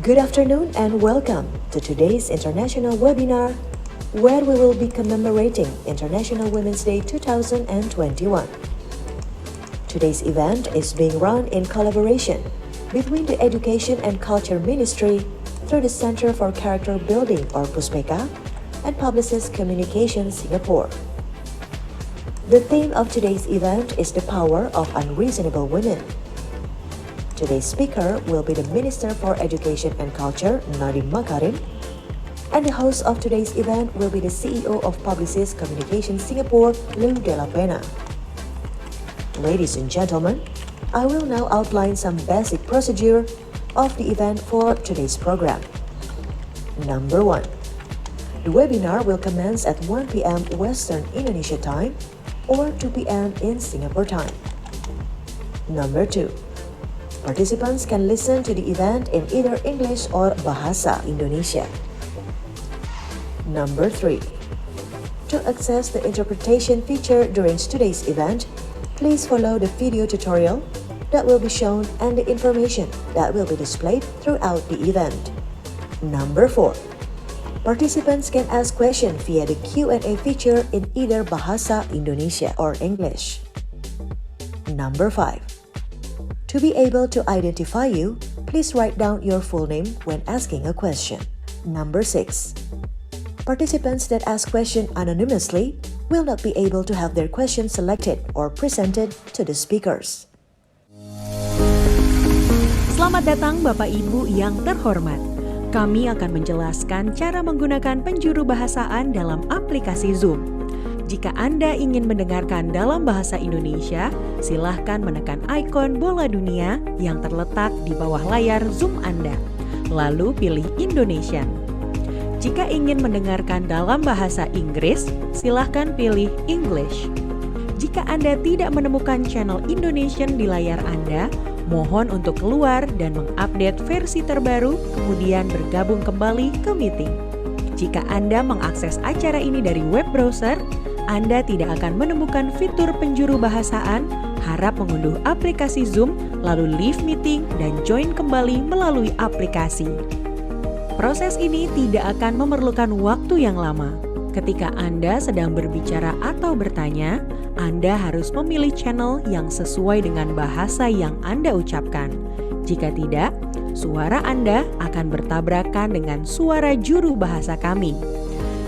Good afternoon and welcome to today's international webinar where we will be commemorating International Women's Day 2021. Today's event is being run in collaboration between the Education and Culture Ministry through the Center for Character Building or Puspeka and Publicis Communications Singapore. The theme of today's event is the power of unreasonable women. Today's speaker will be the Minister for Education and Culture, Nadiem Makarim, and the host of today's event will be the CEO of Publicis Communications Singapore, Lou De La Pena. Ladies and gentlemen, I will now outline some basic procedure of the event for today's program. Number 1. The webinar will commence at 1 p.m. Western Indonesia time or 2 p.m. in Singapore time. Number 2. Participants can listen to the event in either English or Bahasa Indonesia. Number 3. To access the interpretation feature during today's event, please follow the video tutorial that will be shown and the information that will be displayed throughout the event. Number 4. Participants can ask questions via the Q&A feature in either Bahasa Indonesia or English. Number 5. To be able to identify you, please write down your full name when asking a question. Number 6. Participants that ask questions anonymously will not be able to have their questions selected or presented to the speakers. Selamat datang Bapak Ibu yang terhormat. Kami akan menjelaskan cara menggunakan penjuru bahasaan dalam aplikasi Zoom. Jika Anda ingin mendengarkan dalam bahasa Indonesia, silahkan menekan ikon bola dunia yang terletak di bawah layar Zoom Anda, lalu pilih Indonesian. Jika ingin mendengarkan dalam bahasa Inggris, silahkan pilih English. Jika Anda tidak menemukan channel Indonesian di layar Anda, mohon untuk keluar dan mengupdate versi terbaru, kemudian bergabung kembali ke meeting. Jika Anda mengakses acara ini dari web browser, Anda tidak akan menemukan fitur penjuru bahasaan, harap mengunduh aplikasi Zoom, lalu leave meeting dan join kembali melalui aplikasi. Proses ini tidak akan memerlukan waktu yang lama. Ketika Anda sedang berbicara atau bertanya, Anda harus memilih channel yang sesuai dengan bahasa yang Anda ucapkan. Jika tidak, suara Anda akan bertabrakan dengan suara juru bahasa kami.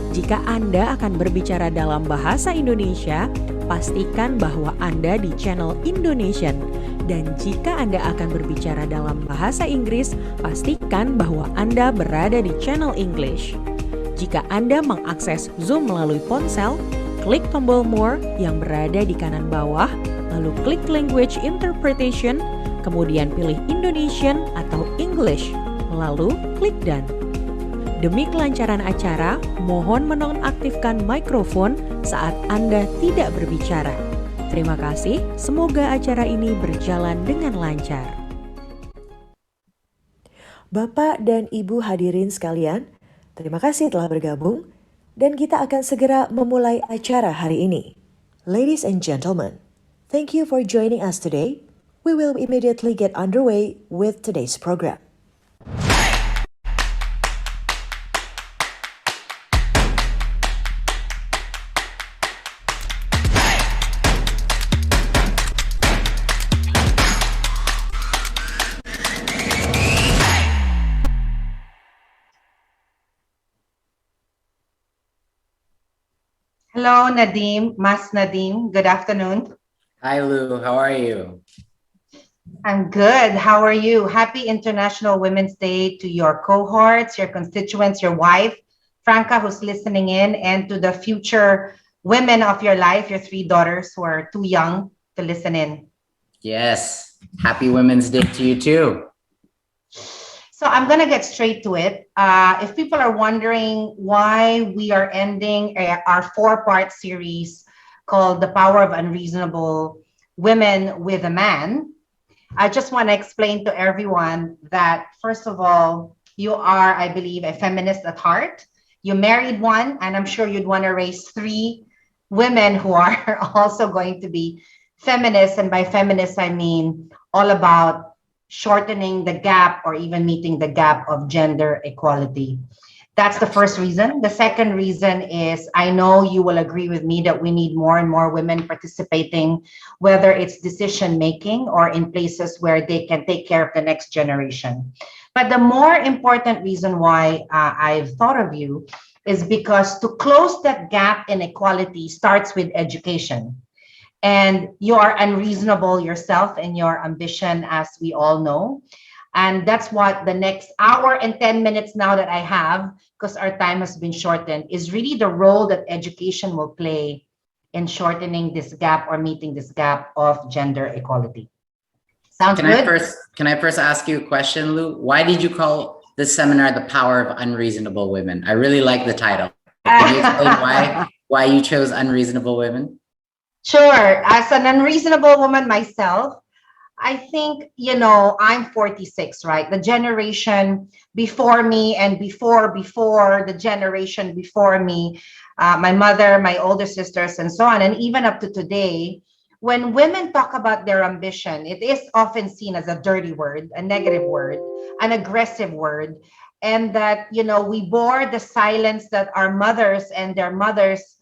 Jika Anda akan berbicara dalam bahasa Indonesia, pastikan bahwa Anda di channel Indonesian. Dan jika Anda akan berbicara dalam bahasa Inggris, pastikan bahwa Anda berada di channel English. Jika Anda mengakses Zoom melalui ponsel, klik tombol More yang berada di kanan bawah, lalu klik Language Interpretation, kemudian pilih Indonesian atau English, lalu klik Done. Demi kelancaran acara, mohon menonaktifkan mikrofon saat Anda tidak berbicara. Terima kasih, semoga acara ini berjalan dengan lancar. Bapak dan Ibu hadirin sekalian, terima kasih telah bergabung dan kita akan segera memulai acara hari ini. Ladies and gentlemen, thank you for joining us today. We will immediately get underway with today's program. Hello, Nadiem, Mas Nadiem. Good afternoon. Hi, Lou. How are you? I'm good. How are you? Happy International Women's Day to your cohorts, your constituents, your wife, Franca, who's listening in, and to the future women of your life, your 3 daughters who are too young to listen in. Yes. Happy Women's Day to you too. So I'm going to get straight to it. If people are wondering why we are ending our 4-part series called The Power of Unreasonable Women with a Man, I just want to explain to everyone that, first of all, you are, I believe, a feminist at heart. You married one, and I'm sure you'd want to raise 3 women who are also going to be feminists. And by feminists, I mean all about shortening the gap or even meeting the gap of gender equality. That's the first reason. The second reason is I know you will agree with me that we need more and more women participating, whether it's decision making or in places where they can take care of the next generation. But the more important reason why I've thought of you is because to close that gap in equality starts with education. And you are unreasonable yourself in your ambition, as we all know. And that's what the next hour and 10 minutes now that I have, because our time has been shortened, is really the role that education will play in shortening this gap or meeting this gap of gender equality. Sounds good? Can I first ask you a question, Lou? Why did you call this seminar The Power of Unreasonable Women? I really like the title. Can you explain why you chose Unreasonable Women? Sure. As an unreasonable woman myself, I think, I'm 46, right? The generation before me and before the generation before me, my mother, my older sisters, and so on, and even up to today, when women talk about their ambition, it is often seen as a dirty word, a negative word, an aggressive word, and that, we bore the silence that our mothers and their mothers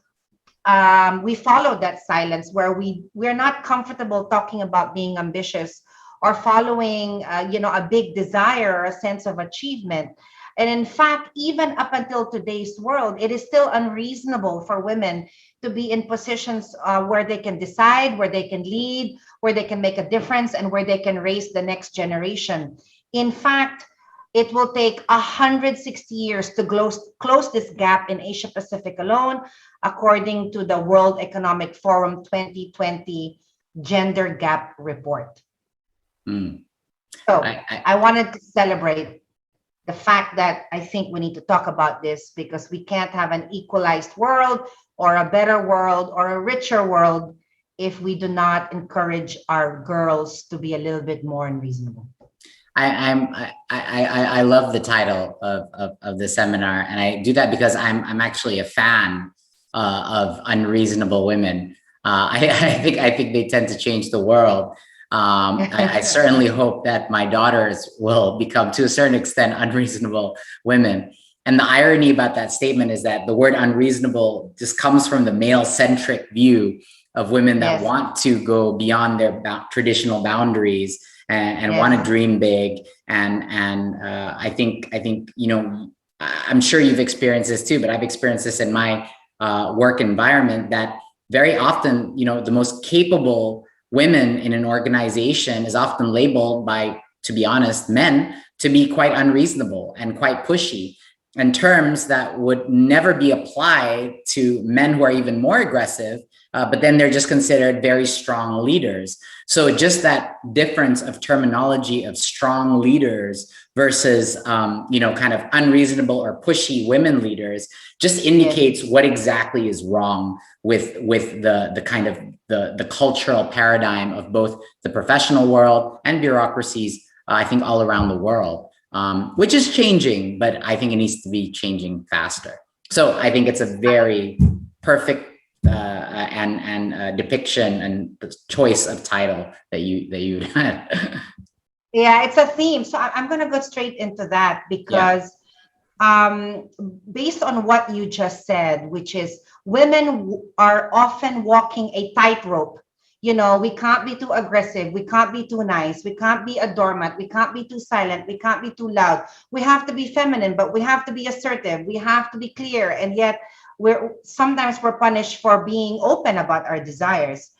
we followed that silence where we're not comfortable talking about being ambitious or following a big desire or a sense of achievement. And in fact, even up until today's world, it is still unreasonable for women to be in positions where they can decide, where they can lead, where they can make a difference, and where they can raise the next generation. In fact, it will take 160 years to close this gap in Asia Pacific alone, according to the World Economic Forum 2020 Gender Gap Report. So I wanted to celebrate the fact that I think we need to talk about this, because we can't have an equalized world or a better world or a richer world if we do not encourage our girls to be a little bit more unreasonable. I love the title of the seminar, and I do that because I'm actually a fan of unreasonable women. I think they tend to change the world. I certainly hope that my daughters will become, to a certain extent, unreasonable women. And the irony about that statement is that the word unreasonable just comes from the male-centric view of women that want to go beyond their traditional boundaries and want to dream big. And I think I'm sure you've experienced this too, but I've experienced this in my work environment, that very often, the most capable women in an organization is often labeled by, to be honest, men to be quite unreasonable and quite pushy, and terms that would never be applied to men who are even more aggressive, but then they're just considered very strong leaders. So just that difference of terminology of strong leaders versus, kind of unreasonable or pushy women leaders just indicates what exactly is wrong with the kind of the cultural paradigm of both the professional world and bureaucracies, I think all around the world, which is changing, but I think it needs to be changing faster. So I think it's a very perfect depiction and choice of title that you had. Yeah, it's a theme. So I'm going to go straight into that, because based on what you just said, which is women are often walking a tightrope. We can't be too aggressive. We can't be too nice. We can't be a doormat. We can't be too silent. We can't be too loud. We have to be feminine, but we have to be assertive. We have to be clear. And yet sometimes we're punished for being open about our desires.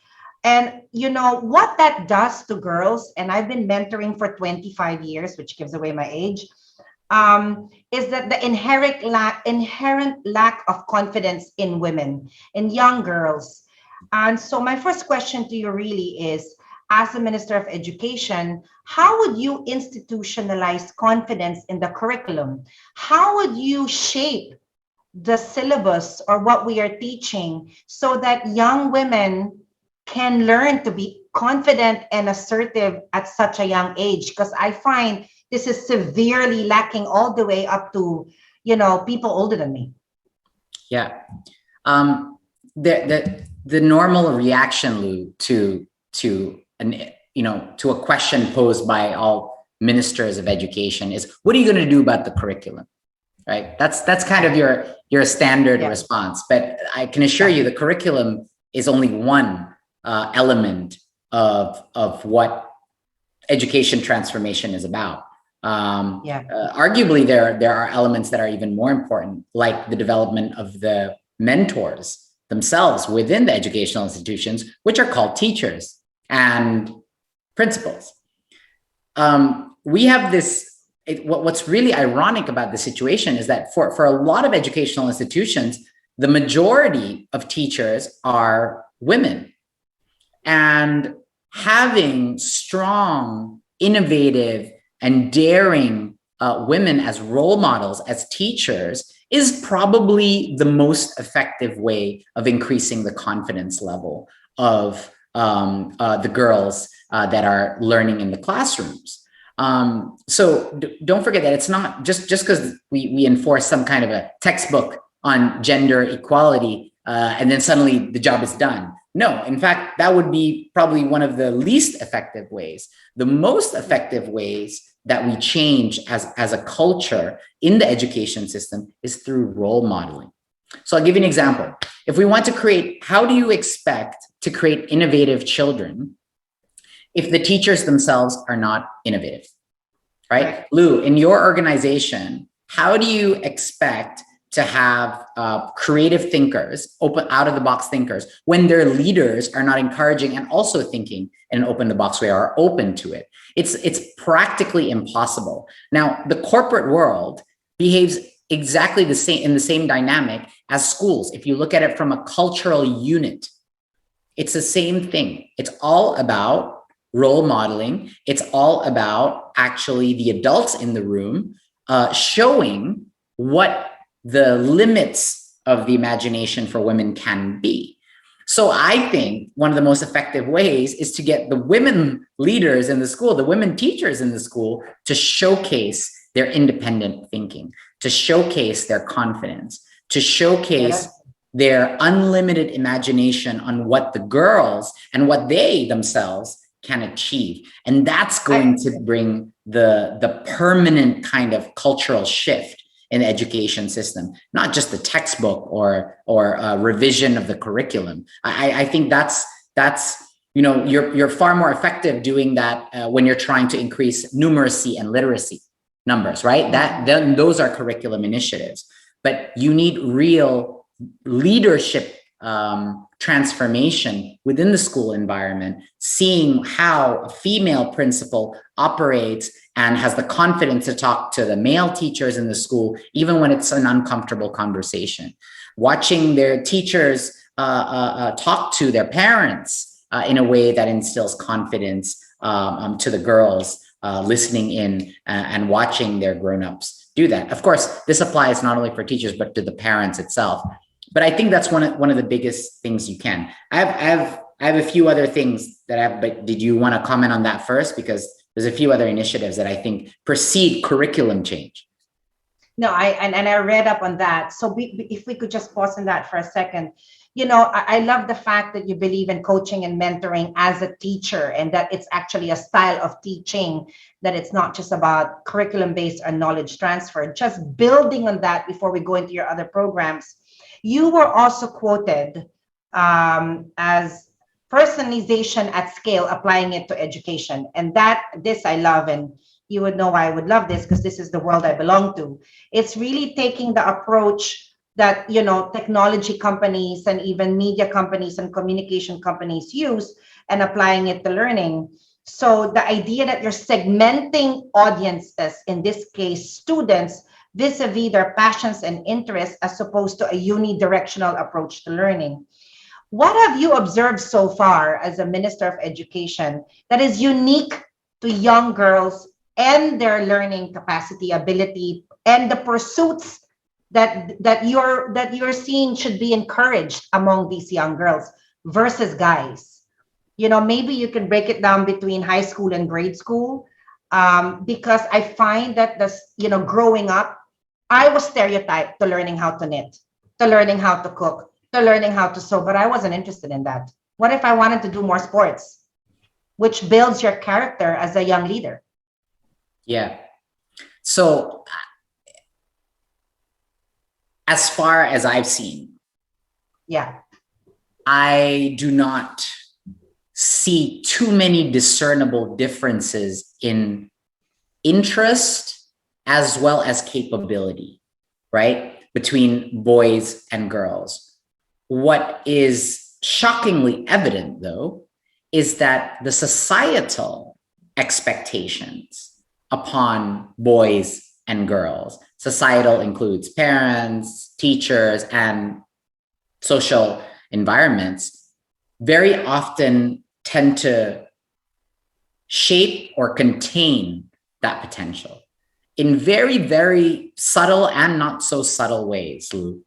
And what that does to girls, and I've been mentoring for 25 years, which gives away my age, is that the inherent lack of confidence in women, in young girls. And so my first question to you really is, as a Minister of Education, how would you institutionalize confidence in the curriculum? How would you shape the syllabus or what we are teaching so that young women can learn to be confident and assertive at such a young age? Because I find this is severely lacking all the way up to, people older than me. Yeah. The normal reaction, Lou, to a question posed by all ministers of education is, what are you going to do about the curriculum? Right? That's kind of your standard response. But I can assure you the curriculum is only one element of what education transformation is about. Arguably, there are elements that are even more important, like the development of the mentors themselves within the educational institutions, which are called teachers and principals. We have this, what's really ironic about the situation is that for a lot of educational institutions, the majority of teachers are women. And having strong, innovative, and daring women as role models, as teachers, is probably the most effective way of increasing the confidence level of the girls that are learning in the classrooms. So don't forget that it's not just because we enforce some kind of a textbook on gender equality and then suddenly the job is done. No, in fact, that would be probably one of the least effective ways. The most effective ways that we change as a culture in the education system is through role modeling. So I'll give you an example. If we want to create, how do you expect to create innovative children if the teachers themselves are not innovative, right? Lou, in your organization, how do you expect to have creative thinkers, open out-of-the-box thinkers, when their leaders are not encouraging and also thinking in an open-the-box way or are open to it? It's practically impossible. Now, the corporate world behaves exactly the same in the same dynamic as schools. If you look at it from a cultural unit, it's the same thing. It's all about role modeling. It's all about actually the adults in the room showing what the limits of the imagination for women can be. So I think one of the most effective ways is to get the women leaders in the school, the women teachers in the school, to showcase their independent thinking, to showcase their confidence, to showcase their unlimited imagination on what the girls and what they themselves can achieve. And that's going to bring the permanent kind of cultural shift in the education system, not just the textbook or revision of the curriculum. I think that's you're far more effective doing that when you're trying to increase numeracy and literacy numbers, right? Then those are curriculum initiatives. But you need real leadership transformation within the school environment, seeing how a female principal operates and has the confidence to talk to the male teachers in the school, even when it's an uncomfortable conversation. Watching their teachers talk to their parents in a way that instills confidence to the girls, listening in and watching their grown-ups do that. Of course, this applies not only for teachers, but to the parents itself. But I think that's one of the biggest things you can. I have a few other things that I have, but did you want to comment on that first? Because there's a few other initiatives that I think precede curriculum change. No, I read up on that. So if we could just pause on that for a second. I love the fact that you believe in coaching and mentoring as a teacher, and that it's actually a style of teaching, that it's not just about curriculum-based or knowledge transfer. Just building on that before we go into your other programs. You were also quoted as personalization at scale, applying it to education. And this I love, and you would know why I would love this, because this is the world I belong to. It's really taking the approach that, technology companies and even media companies and communication companies use and applying it to learning. So the idea that you're segmenting audiences, in this case, students, vis-a-vis their passions and interests, as opposed to a unidirectional approach to learning. What have you observed so far as a Minister of Education that is unique to young girls and their learning capacity, ability, and the pursuits that you're seeing should be encouraged among these young girls versus guys? Maybe you can break it down between high school and grade school, because I find that growing up, I was stereotyped to learning how to knit, to learning how to cook, to learning how to sew, but I wasn't interested in that. What if I wanted to do more sports, which builds your character as a young leader? Yeah. So as far as I've seen, Yeah. I do not see too many discernible differences in interest as well as capability, right? Between boys and girls. What is shockingly evident, though, is that the societal expectations upon boys and girls, societal includes parents, teachers, and social environments, very often tend to shape or contain that potential in very, very subtle and not so subtle ways, Lou.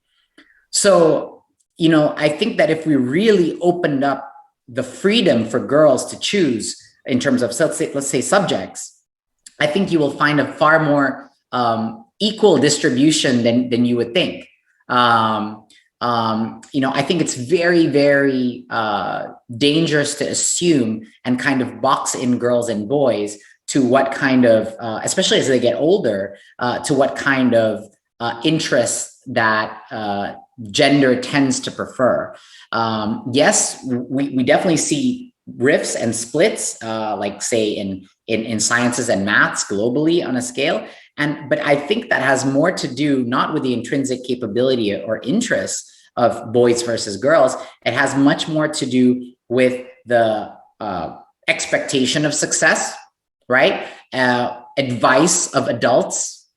So, I think that if we really opened up the freedom for girls to choose in terms of, let's say subjects, I think you will find a far more equal distribution than you would think. I think it's very, very dangerous to assume and kind of box in girls and boys to what kind of, especially as they get older, to what kind of interests that gender tends to prefer. Yes, we definitely see rifts and splits, like say in sciences and maths globally on a scale. But I think that has more to do not with the intrinsic capability or interests of boys versus girls. It has much more to do with the expectation of success, right? Advice of adults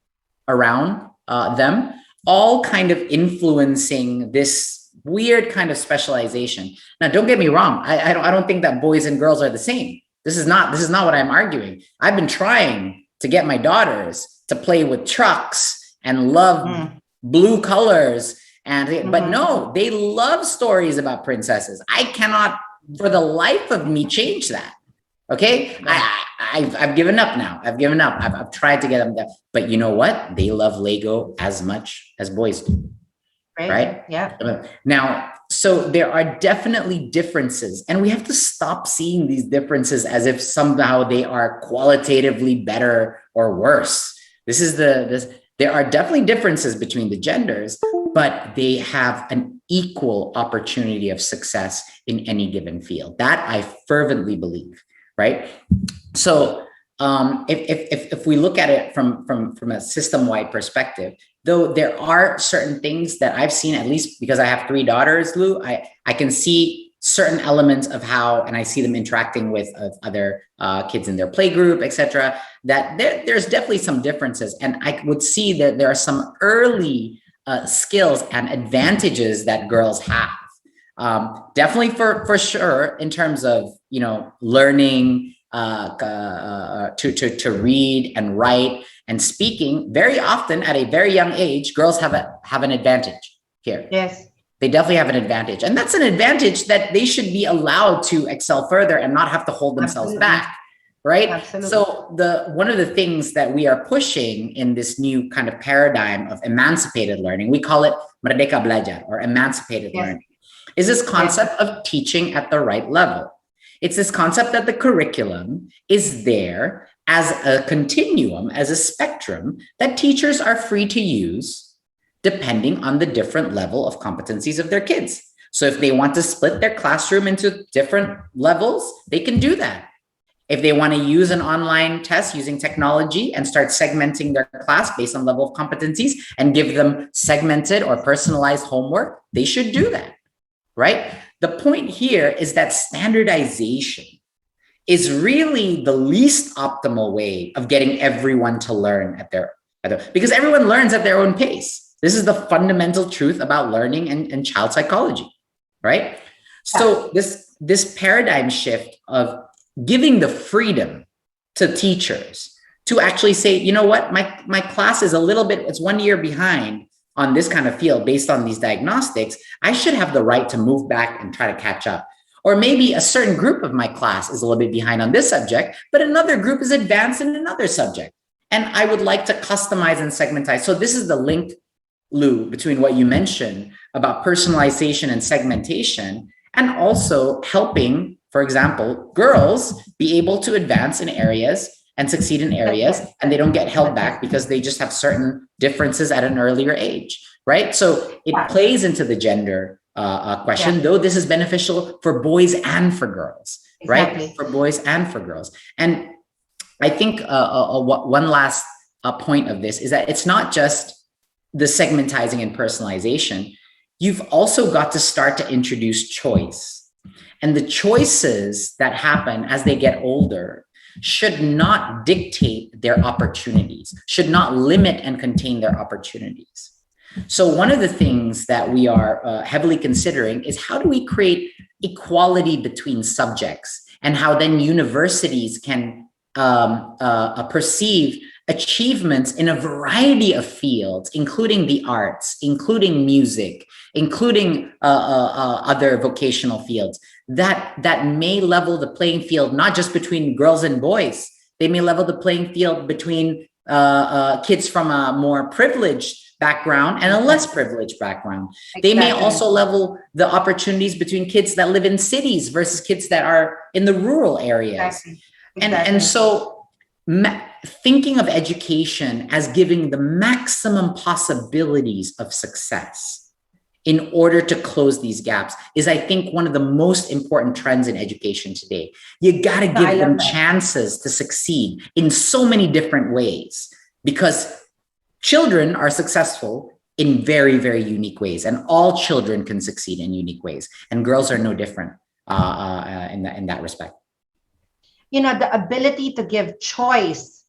around them, all kind of influencing this weird kind of specialization. Now, don't get me wrong. I don't think that boys and girls are the same. This is not what I'm arguing. I've been trying to get my daughters to play with trucks and love blue colors. But no, they love stories about princesses. I cannot, for the life of me, change that. Okay, I've given up now. I've tried to get them there, but you know what? They love Lego as much as boys do. Right? Yeah. Now, so there are definitely differences, and we have to stop seeing these differences as if somehow they are qualitatively better or worse. There are definitely differences between the genders, but they have an equal opportunity of success in any given field. That I fervently believe. Right. So if we look at it from a system-wide perspective, though there are certain things that I've seen, at least because I have 3 daughters, Lou, I can see certain elements of how, and I see them interacting with other kids in their playgroup, etc., that there's definitely some differences. And I would see that there are some early skills and advantages that girls have. Definitely for sure in terms of learning to read and write and speaking. Very often at a very young age, girls have an advantage here. Yes, they definitely have an advantage, and that's an advantage that they should be allowed to excel further and not have to hold themselves back. Right. Absolutely. So one of the things that we are pushing in this new kind of paradigm of emancipated learning, we call it Merdeka Belajar, or emancipated learning, is this concept of teaching at the right level. It's this concept that the curriculum is there as a continuum, as a spectrum that teachers are free to use depending on the different level of competencies of their kids. So if they want to split their classroom into different levels, they can do that. If they want to use an online test using technology and start segmenting their class based on level of competencies and give them segmented or personalized homework, they should do that. Right? The point here is that standardization is really the least optimal way of getting everyone to learn because everyone learns at their own pace. This is the fundamental truth about learning and child psychology, right? So this paradigm shift of giving the freedom to teachers to actually say, you know what, my class is it's 1 year behind on this kind of field based on these diagnostics, I should have the right to move back and try to catch up. Or maybe a certain group of my class is a little bit behind on this subject, but another group is advanced in another subject. And I would like to customize and segmentize. So this is the link, Lou, between what you mentioned about personalization and segmentation, and also helping, for example, girls be able to advance in areas and succeed in areas, and they don't get held back because they just have certain differences at an earlier age, right? So it plays into the gender question, though this is beneficial for boys and for girls, right? For boys and for girls. And I think one last point of this is that it's not just the segmentizing and personalization. You've also got to start to introduce choice. And the choices that happen as they get older should not dictate their opportunities, should not limit and contain their opportunities. So one of the things that we are heavily considering is how do we create equality between subjects, and how then universities can perceive achievements in a variety of fields, including the arts, including music, including other vocational fields, that may level the playing field, not just between girls and boys. They may level the playing field between kids from a more privileged background and a less privileged background. They may also level the opportunities between kids that live in cities versus kids that are in the rural areas. And so thinking of education as giving the maximum possibilities of success in order to close these gaps is, I think, one of the most important trends in education today. You got to give them chances to succeed in so many different ways, because children are successful in very, very unique ways, and all children can succeed in unique ways. And girls are no different in that respect. You know, the ability to give choice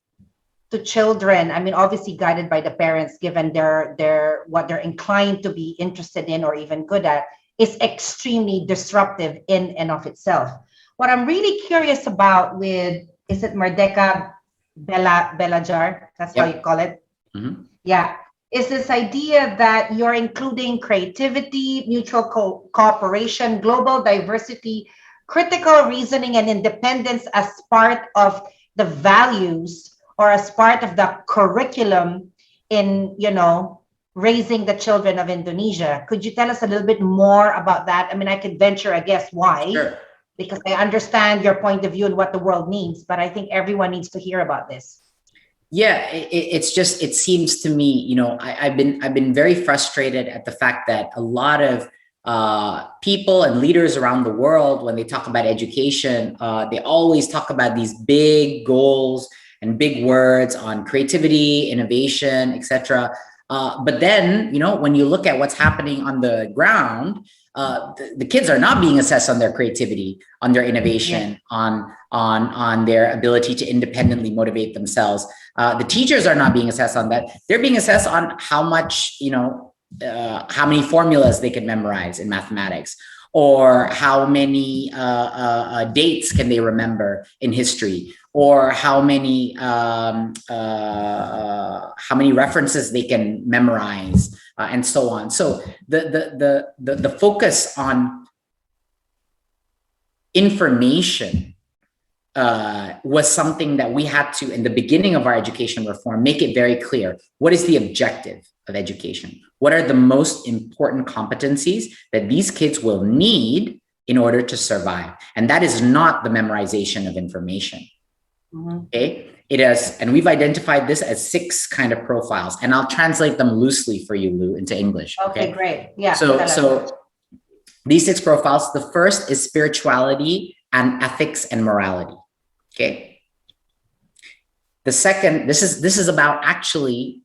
to children, I mean, obviously guided by the parents, given their what they're inclined to be interested in or even good at, is extremely disruptive in and of itself. What I'm really curious about with, is it Merdeka Belajar? That's how you call it. Mm-hmm. Yeah. Is this idea that you're including creativity, mutual cooperation, global diversity, critical reasoning, and independence as part of the values or as part of the curriculum in, you know, raising the children of Indonesia. Could you tell us a little bit more about that? I mean, I could venture, I guess, why? Sure. Because I understand your point of view and what the world needs, but I think everyone needs to hear about this. Yeah, it's just, it seems to me, you know, I've been very frustrated at the fact that a lot of people and leaders around the world, when they talk about education, they always talk about these big goals and big words on creativity, innovation, etc. But then, you know, when you look at what's happening on the ground, the kids are not being assessed on their creativity, on their innovation, on their ability to independently motivate themselves. The teachers are not being assessed on that. They're being assessed on how much, you know, how many formulas they can memorize in mathematics, or how many dates can they remember in history, or how many references they can memorize, and so on. So the focus on information was something that we had to, in the beginning of our education reform, make it very clear. What is the objective of education? What are the most important competencies that these kids will need in order to survive? And that is not the memorization of information. Okay, it is, and we've identified this as 6 kind of profiles, and I'll translate them loosely for you, Lou, into English. Okay, great. Yeah. So these 6 profiles. The first is spirituality and ethics and morality. Okay. The second, this is about actually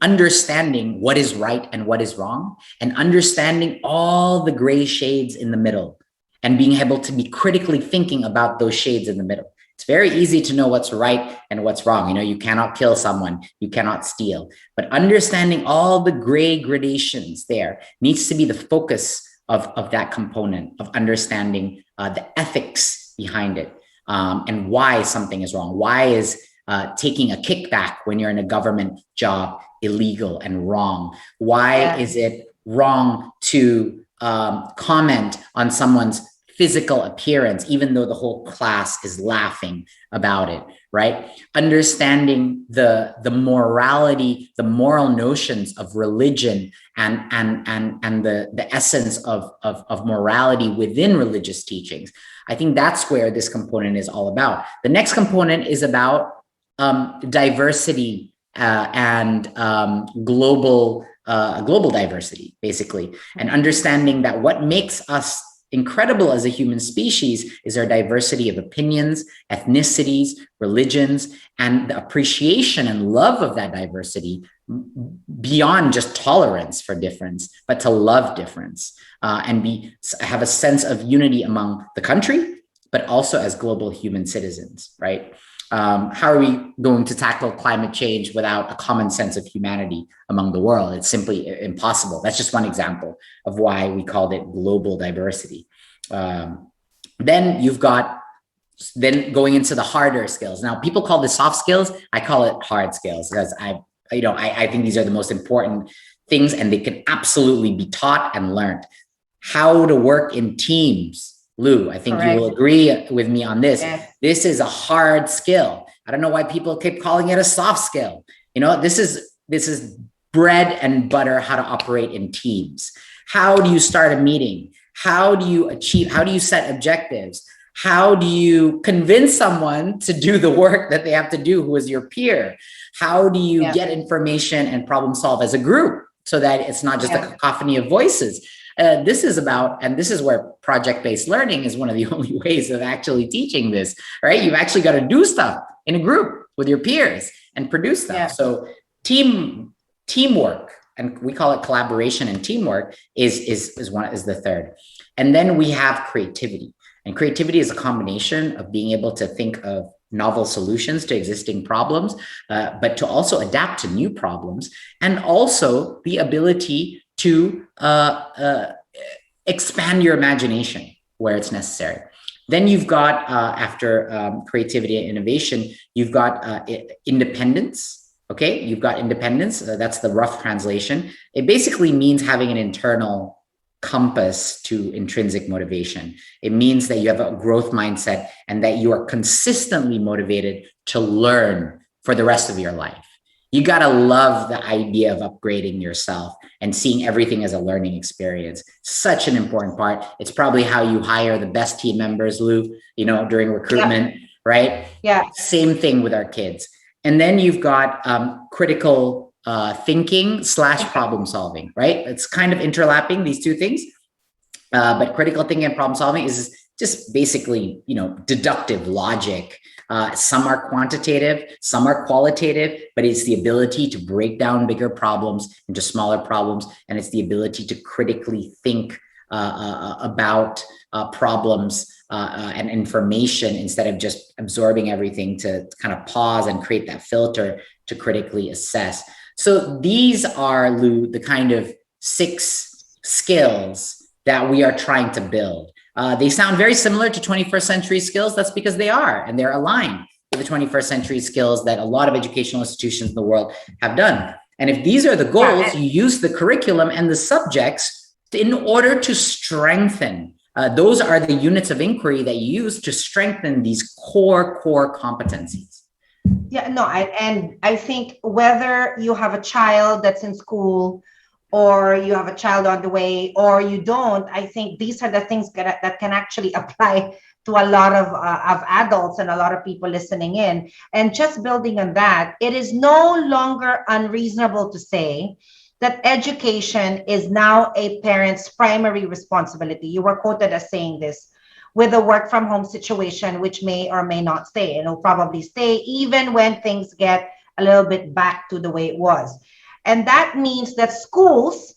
understanding what is right and what is wrong, and understanding all the gray shades in the middle, and being able to be critically thinking about those shades in the middle. It's very easy to know what's right and what's wrong. You know, you cannot kill someone, you cannot steal, but understanding all the gray gradations there needs to be the focus of that component of understanding the ethics behind it, and why something is wrong. Why is taking a kickback when you're in a government job illegal and wrong? Why is it wrong to comment on someone's physical appearance, even though the whole class is laughing about it, right? Understanding the morality, the moral notions of religion and the essence of morality within religious teachings. I think that's where this component is all about. The next component is about diversity and global diversity, basically, and understanding that what makes us incredible as a human species is our diversity of opinions, ethnicities, religions, and the appreciation and love of that diversity beyond just tolerance for difference, but to love difference and have a sense of unity among the country, but also as global human citizens, right? How are we going to tackle climate change without a common sense of humanity among the world? It's simply impossible. That's just one example of why we called it global diversity. Then you've got going into the harder skills. Now, people call this soft skills. I call it hard skills because I think these are the most important things, and they can absolutely be taught and learned. How to work in teams. Lou, I think you will agree with me on this. Yes. This is a hard skill. I don't know why people keep calling it a soft skill. This is bread and butter, how to operate in teams. How do you start a meeting? How do you set objectives? How do you convince someone to do the work that they have to do who is your peer? How do you get information and problem solve as a group so that it's not just a cacophony of voices? This is where project-based learning is one of the only ways of actually teaching this, right? You've actually got to do stuff in a group with your peers and produce stuff. Yeah. So teamwork, and we call it collaboration and teamwork, is the third. And then we have creativity. And creativity is a combination of being able to think of novel solutions to existing problems, but to also adapt to new problems, and also the ability to expand your imagination where it's necessary. Then you've got, after creativity and innovation, you've got independence. Okay, you've got independence. That's the rough translation. It basically means having an internal compass to intrinsic motivation. It means that you have a growth mindset and that you are consistently motivated to learn for the rest of your life. You got to love the idea of upgrading yourself and seeing everything as a learning experience. Such an important part. It's probably how you hire the best team members, Lou, during recruitment, right? Yeah. Same thing with our kids. And then you've got critical thinking / problem solving, right? It's kind of interlapping, these two things. But critical thinking and problem solving is just basically, deductive logic. Some are quantitative, some are qualitative, but it's the ability to break down bigger problems into smaller problems. And it's the ability to critically think about problems and information instead of just absorbing everything, to kind of pause and create that filter to critically assess. So these are, Lou, the kind of 6 skills that we are trying to build. They sound very similar to 21st century skills. That's because they are, and they're aligned with the 21st century skills that a lot of educational institutions in the world have done. And if these are the goals, you use the curriculum and the subjects in order to strengthen. Those are the units of inquiry that you use to strengthen these core competencies. Yeah, no, I think whether you have a child that's in school or you have a child on the way or you don't, I think these are the things that can actually apply to a lot of adults and a lot of people listening in. And just building on that, it is no longer unreasonable to say that education is now a parent's primary responsibility. You were quoted as saying this with the work from home situation, which may or may not stay, and it'll probably stay even when things get a little bit back to the way it was. And that means that schools,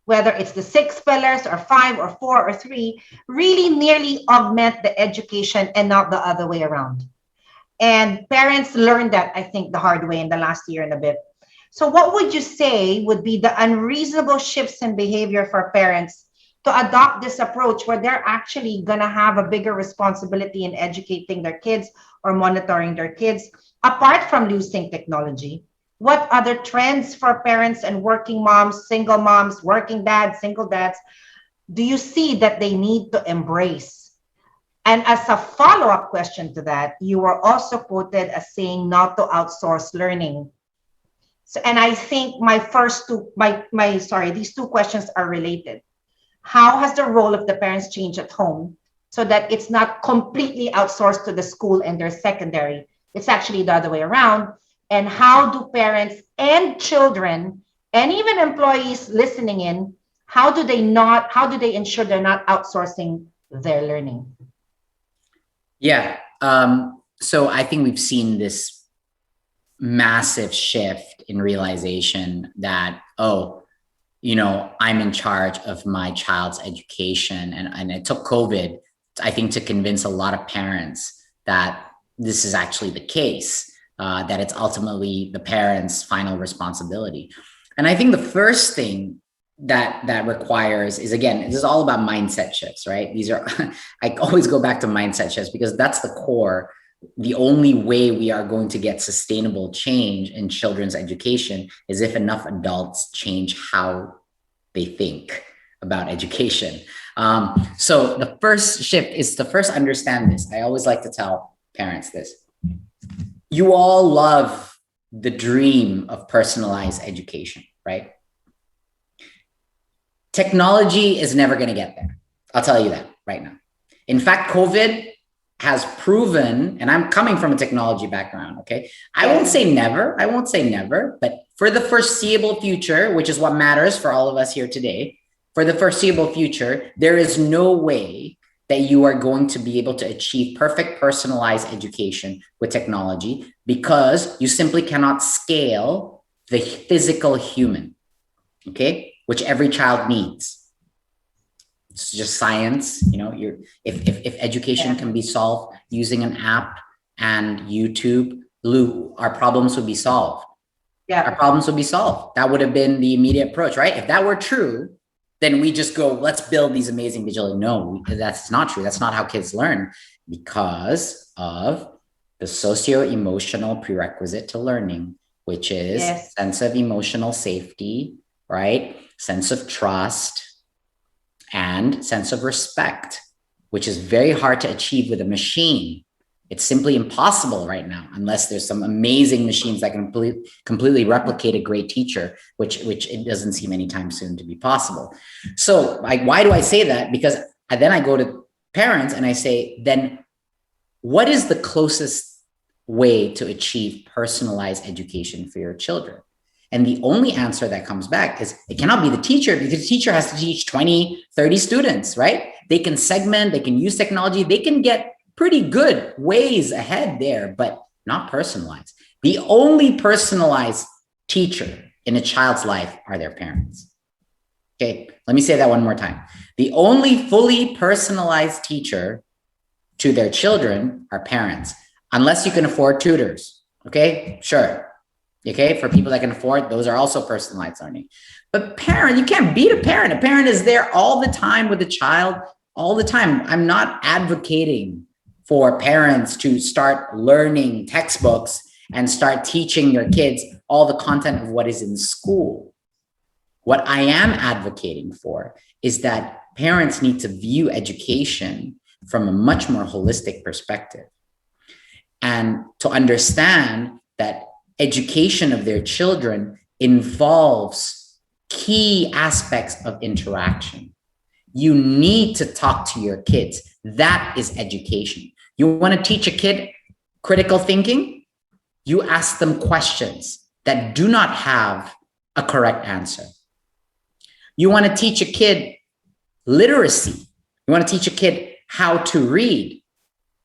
whether it's the 6 pillars or 5 or 4 or 3, really nearly augment the education and not the other way around. And parents learned that, I think, the hard way in the last year and a bit. So what would you say would be the unreasonable shifts in behavior for parents to adopt this approach where they're actually going to have a bigger responsibility in educating their kids or monitoring their kids, apart from using technology? What other trends for parents and working moms, single moms, working dads, single dads, do you see that they need to embrace And as a follow-up question to that, you were also quoted as saying not to outsource learning. So, and I think these two questions are related. How has the role of the parents changed at home so that it's not completely outsourced to the school and their secondary? It's actually the other way around. And how do parents and children and even employees listening in, how do they ensure they're not outsourcing their learning? Yeah. So I think we've seen this massive shift in realization that, oh, I'm in charge of my child's education. And it took COVID, I think, to convince a lot of parents that this is actually the case, that it's ultimately the parents' final responsibility. And I think the first thing that requires is, again, this is all about mindset shifts, right? These are, I always go back to mindset shifts because that's the core. The only way we are going to get sustainable change in children's education is if enough adults change how they think about education. So the first shift is to first understand this. I always like to tell parents this. You all love the dream of personalized education, right? Technology is never going to get there. I'll tell you that right now. In fact, COVID has proven, and I'm coming from a technology background, okay? I won't say never, but for the foreseeable future, which is what matters for all of us here today, for the foreseeable future, there is no way that you are going to be able to achieve perfect personalized education with technology because you simply cannot scale the physical human, okay? Which every child needs. It's just science, if education can be solved using an app and YouTube, Lou, our problems would be solved. Yeah. Our problems would be solved. That would have been the immediate approach, right? If that were true, then we just go, let's build these amazing digital. No, that's not true. That's not how kids learn because of the socio-emotional prerequisite to learning, which is sense of emotional safety, right? Sense of trust and sense of respect, which is very hard to achieve with a machine. It's simply impossible right now, unless there's some amazing machines that can completely replicate a great teacher, which it doesn't seem anytime soon to be possible. So why do I say that? Because then I go to parents and I say, then what is the closest way to achieve personalized education for your children? And the only answer that comes back is it cannot be the teacher because the teacher has to teach 20, 30 students, right? They can segment, they can use technology, they can get pretty good ways ahead there, but not personalized. The only personalized teacher in a child's life are their parents. Okay, let me say that one more time. The only fully personalized teacher to their children are parents, unless you can afford tutors. Okay, sure. Okay, for people that can afford, those are also personalized learning. But parent, you can't beat a parent. A parent is there all the time with the child, all the time. I'm not advocating for parents to start learning textbooks and start teaching your kids all the content of what is in school. What I am advocating for is that parents need to view education from a much more holistic perspective and to understand that education of their children involves key aspects of interaction. You need to talk to your kids. That is education. You want to teach a kid critical thinking? You ask them questions that do not have a correct answer. You want to teach a kid literacy. You want to teach a kid how to read.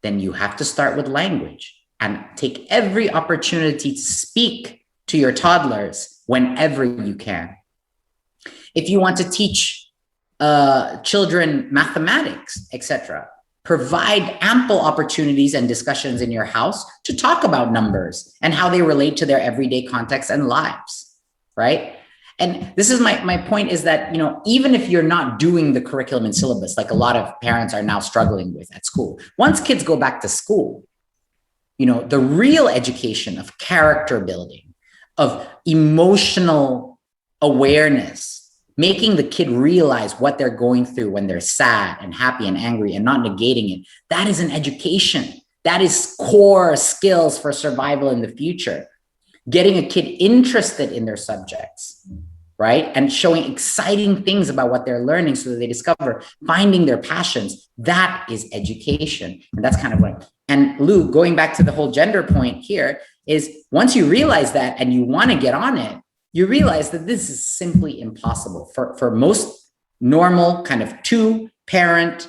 Then you have to start with language and take every opportunity to speak to your toddlers whenever you can. If you want to teach children mathematics, etc., provide ample opportunities and discussions in your house to talk about numbers and how they relate to their everyday context and lives, right? And this is my point is that, even if you're not doing the curriculum and syllabus, like a lot of parents are now struggling with at school, once kids go back to school, the real education of character building, of emotional awareness, making the kid realize what they're going through when they're sad and happy and angry and not negating it. That is an education. That is core skills for survival in the future. Getting a kid interested in their subjects, right? And showing exciting things about what they're learning so that they discover, finding their passions. That is education. And that's kind of what, and Lou, going back to the whole gender point here, is once you realize that and you want to get on it, you realize that this is simply impossible for most normal kind of two-parent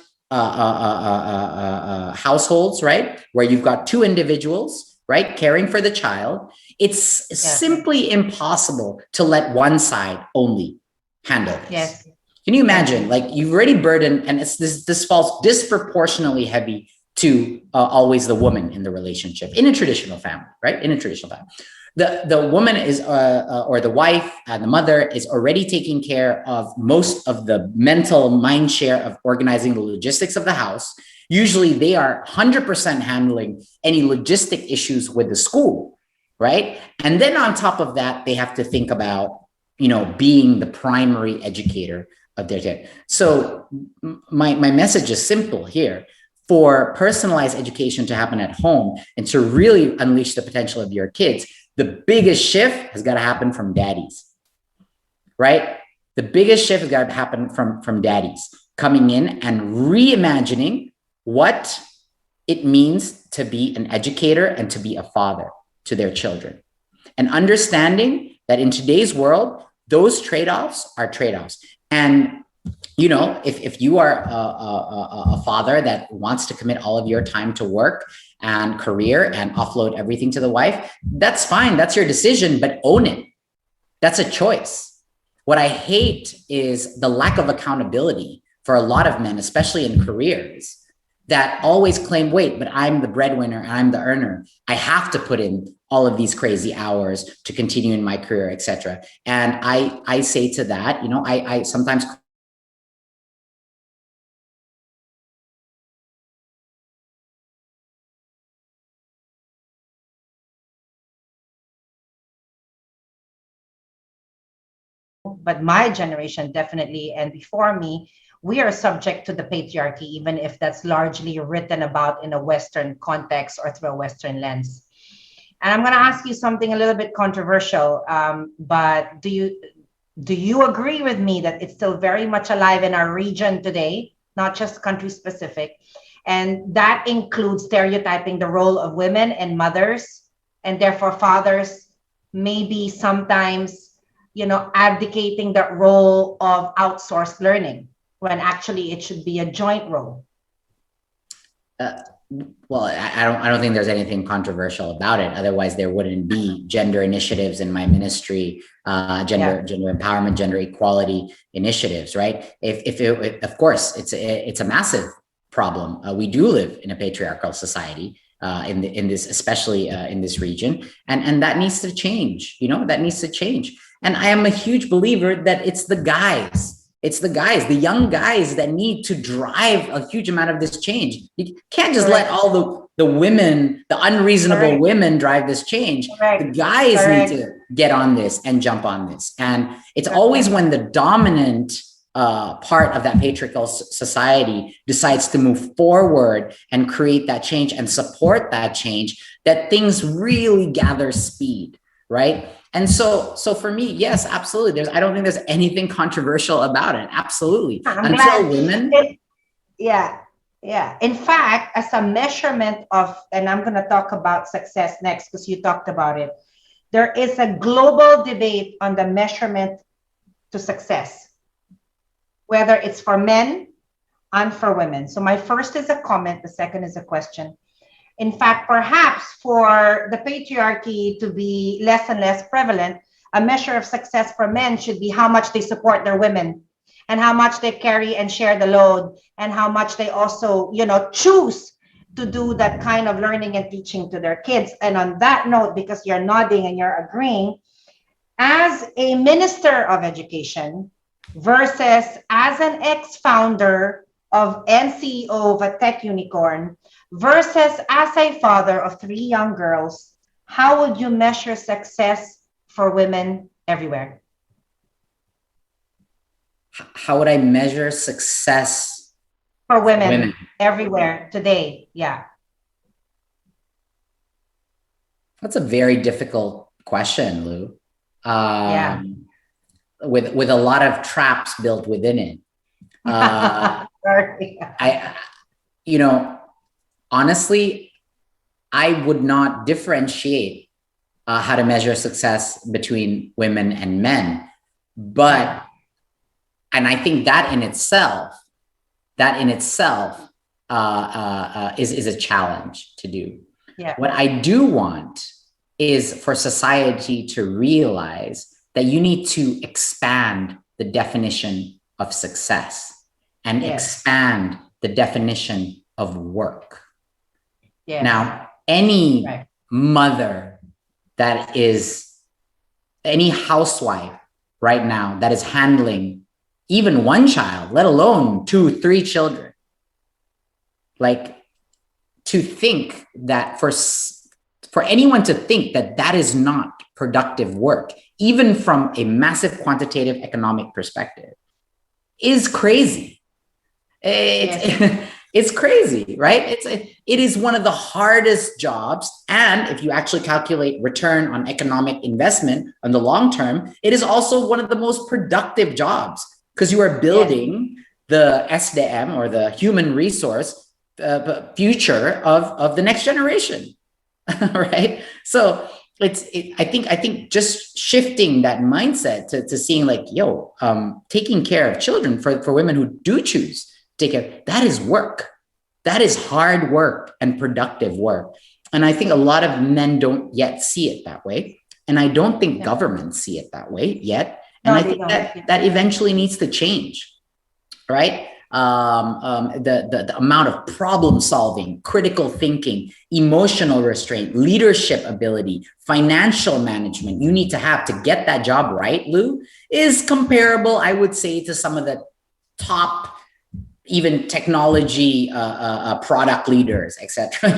households, right? Where you've got two individuals, right, caring for the child. It's simply impossible to let one side only handle this. Yes. Can you imagine? Like, you've already burdened, and it's this falls disproportionately heavy to always the woman in the relationship in a traditional family, right? In a traditional family. The woman is, or the wife, the mother is already taking care of most of the mental mind share of organizing the logistics of the house. Usually they are 100% handling any logistic issues with the school, right? And then on top of that, they have to think about, being the primary educator of their kid. So my message is simple here. For personalized education to happen at home and to really unleash the potential of your kids, the biggest shift has got to happen from daddies, right? The biggest shift has got to happen from daddies coming in and reimagining what it means to be an educator and to be a father to their children. And understanding that in today's world, those trade-offs are trade-offs. And if you are a father that wants to commit all of your time to work and career and offload everything to the wife, that's fine. That's your decision, but own it. That's a choice. What I hate is the lack of accountability for a lot of men, especially in careers, that always claim, wait, but I'm the breadwinner and I'm the earner. I have to put in all of these crazy hours to continue in my career, etc. And I say to that, I sometimes but my generation definitely, and before me, we are subject to the patriarchy, even if that's largely written about in a Western context or through a Western lens. And I'm going to ask you something a little bit controversial, but do you agree with me that it's still very much alive in our region today, not just country specific, and that includes stereotyping the role of women and mothers, and therefore fathers maybe sometimes abdicating that role of outsourced learning when actually it should be a joint role? Well, I don't think there's anything controversial about it. Otherwise, there wouldn't be gender initiatives in my ministry, gender empowerment, gender equality initiatives, right? Of course, it's a massive problem. We do live in a patriarchal society. In this, especially in this region, and that needs to change. That needs to change. And I am a huge believer that it's the young guys that need to drive a huge amount of this change. You can't just let all the women, the unreasonable women, drive this change. The guys need to get on this and jump on this. And it's always when the dominant part of that patriarchal society decides to move forward and create that change and support that change, that things really gather speed, right? And so for me, yes, absolutely. I don't think there's anything controversial about it. Absolutely. Until women. In fact, as a measurement of, and I'm going to talk about success next because you talked about it, there is a global debate on the measurement to success, whether it's for men and for women. So my first is a comment, the second is a question. In fact, perhaps for the patriarchy to be less and less prevalent, a measure of success for men should be how much they support their women and how much they carry and share the load and how much they also, choose to do that kind of learning and teaching to their kids. And on that note, because you're nodding and you're agreeing, as a minister of education versus as an ex-founder of and CEO of a tech unicorn, versus as a father of 3 young girls, how would you measure success for women everywhere? how would I measure success For women, women? everywhere today? Yeah. That's a very difficult question, Lou. Yeah. With a lot of traps built within it. Sorry. I, you know, honestly, I would not differentiate how to measure success between women and men, but, and I think that in itself is a challenge to do. Yeah. What I do want is for society to realize that you need to expand the definition of success and expand the definition of work. Yes. Now, any mother that is, any housewife right now that is handling even one child, let alone 2, 3 children, like, to think that for anyone to think that that is not productive work, even from a massive quantitative economic perspective, is crazy. It's crazy, right? It is one of the hardest jobs. And if you actually calculate return on economic investment on the long term, it is also one of the most productive jobs, because you are building the SDM, or the human resource future of the next generation. Right? So I think just shifting that mindset to seeing like, taking care of children for women who do choose to take care, that is work. That is hard work and productive work. And I think a lot of men don't yet see it that way. And I don't think governments see it that way yet. And I think that eventually needs to change, right? The amount of problem solving, critical thinking, emotional restraint, leadership ability, financial management you need to get that job right, Lou, is comparable, I would say, to some of the top even technology product leaders, etc.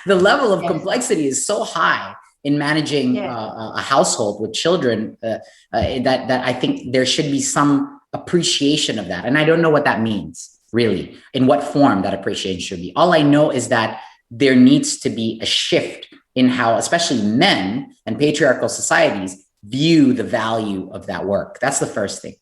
The level of complexity is so high in managing a household with children that I think there should be some appreciation of that. And I don't know what that means, really, in what form that appreciation should be. All I know is that there needs to be a shift in how, especially men and patriarchal societies, view the value of that work. That's the first thing.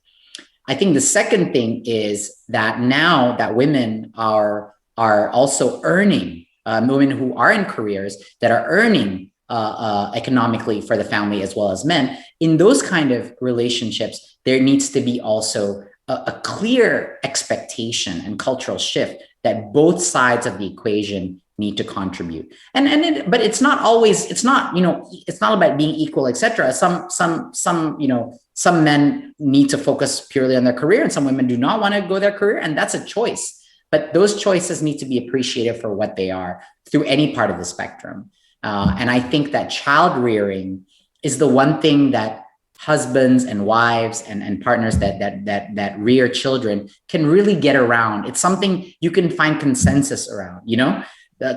I think the second thing is that now that women are also earning, women who are in careers that are earning economically for the family as well as men, in those kind of relationships, there needs to be also a clear expectation and cultural shift that both sides of the equation need to contribute. But it's not always, it's not about being equal, etc. Some men need to focus purely on their career, and some women do not want to go their career, and that's a choice. But those choices need to be appreciated for what they are through any part of the spectrum. And I think that child rearing is the one thing that husbands and wives and partners that rear children can really get around. It's something you can find consensus around,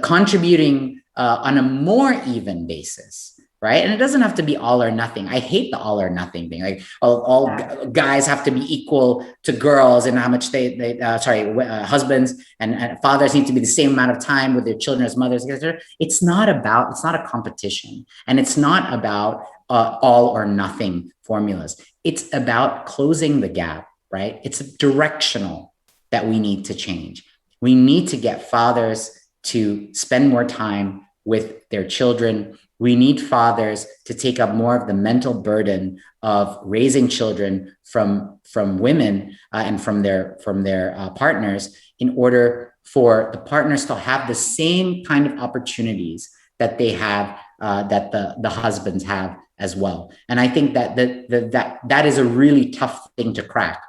contributing on a more even basis, right? And it doesn't have to be all or nothing. I hate the all or nothing thing. Like all guys have to be equal to girls and how much husbands and fathers need to be the same amount of time with their children as mothers, etc. It's not a competition, and it's not about all or nothing formulas. It's about closing the gap, right? It's directional that we need to change. We need to get fathers to spend more time with their children. We need fathers to take up more of the mental burden of raising children from women and from their partners, in order for the partners to have the same kind of opportunities that they have, that the husbands have as well. And I think that is a really tough thing to crack,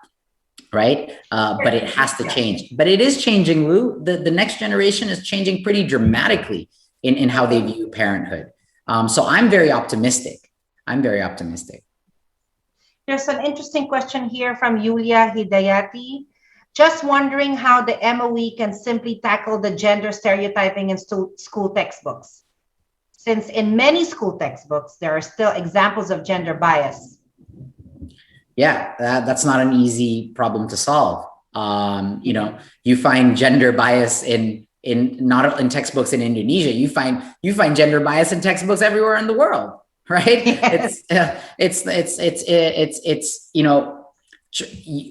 right? But it has to change. But it is changing, Lou. The next generation is changing pretty dramatically in how they view parenthood. So I'm very optimistic. There's an interesting question here from Yulia Hidayati. Just wondering how the MOE can simply tackle the gender stereotyping in school textbooks, since in many school textbooks, there are still examples of gender bias. Yeah, that's not an easy problem to solve. You know, you find gender bias in not in textbooks in Indonesia. You find gender bias in textbooks everywhere in the world, right? Yes. It's you know,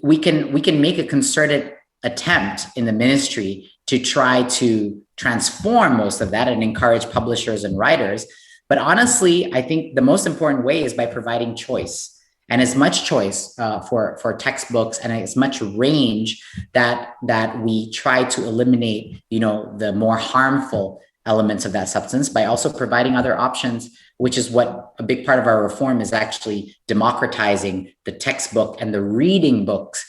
we can make a concerted attempt in the ministry to try to transform most of that and encourage publishers and writers. But honestly, I think the most important way is by providing choice, and as much choice for textbooks, and as much range that we try to eliminate, you know, the more harmful elements of that substance by also providing other options, which is what a big part of our reform is, actually democratizing the textbook and the reading books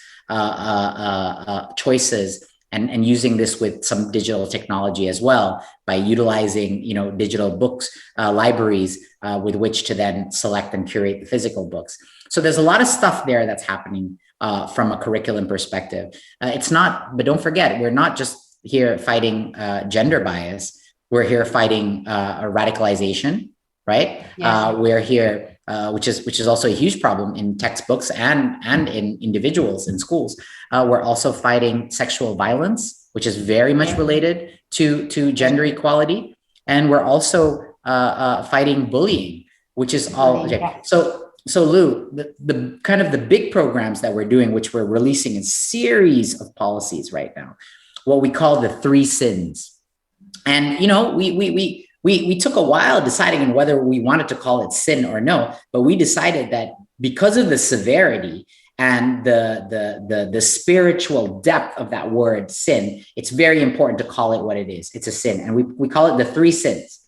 choices, and using this with some digital technology as well, by utilizing, you know, digital books libraries with which to then select and curate the physical books. So there's a lot of stuff there that's happening from a curriculum perspective. It's not, but don't forget, we're not just here fighting gender bias. We're here fighting radicalization, right? Yes. We're here, which is also a huge problem in textbooks and in individuals in schools. We're also fighting sexual violence, which is very much related to gender equality, and we're also fighting bullying, which is all okay. So Lou, the kind of the big programs that we're doing, which we're releasing a series of policies right now, what we call the 3 sins. And, you know, we took a while deciding on whether we wanted to call it sin or no, but we decided that because of the severity and the spiritual depth of that word sin, it's very important to call it what it is. It's a sin. And we call it the 3 sins.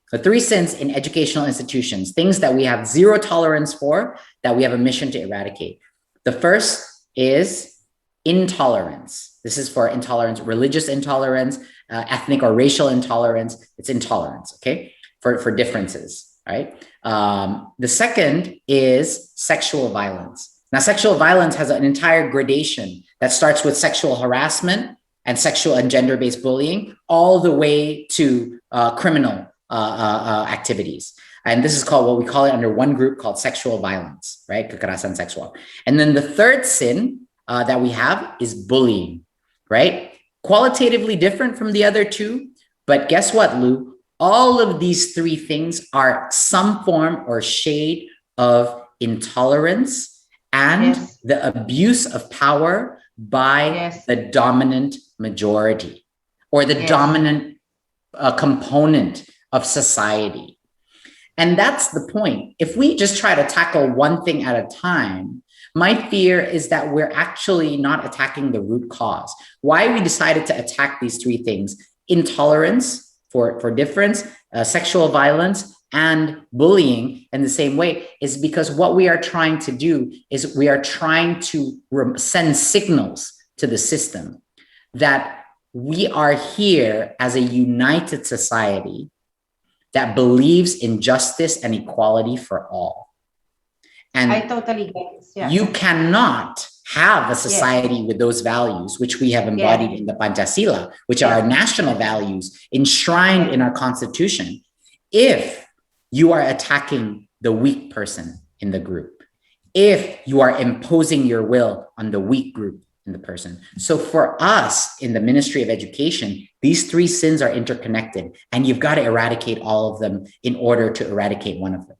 The 3 sins in educational institutions, things that we have zero tolerance for, that we have a mission to eradicate. The first is intolerance. This is for intolerance, religious intolerance, ethnic or racial intolerance. It's intolerance, okay, for differences, right? The second is sexual violence. Now, sexual violence has an entire gradation that starts with sexual harassment and sexual and gender-based bullying, all the way to criminal activities. And this is called, what we call it under one group called sexual violence, right? Kekerasan seksual. And then the third sin that we have is bullying, right? Qualitatively different from the other two, but guess what, Lou? All of these 3 things are some form or shade of intolerance and the abuse of power by the dominant majority, or the dominant component of society. And that's the point. If we just try to tackle one thing at a time, my fear is that we're actually not attacking the root cause. Why we decided to attack these 3 things: intolerance for difference, sexual violence, and bullying in the same way, is because what we are trying to do is we are trying to send signals to the system that we are here as a united society that believes in justice and equality for all. And I totally get it. Yeah. You cannot have a society with those values, which we have embodied in the Pancasila, which are our national values enshrined in our constitution, if you are attacking the weak person in the group, if you are imposing your will on the weak group in the person. So for us in the Ministry of Education, these 3 sins are interconnected, and you've got to eradicate all of them in order to eradicate one of them.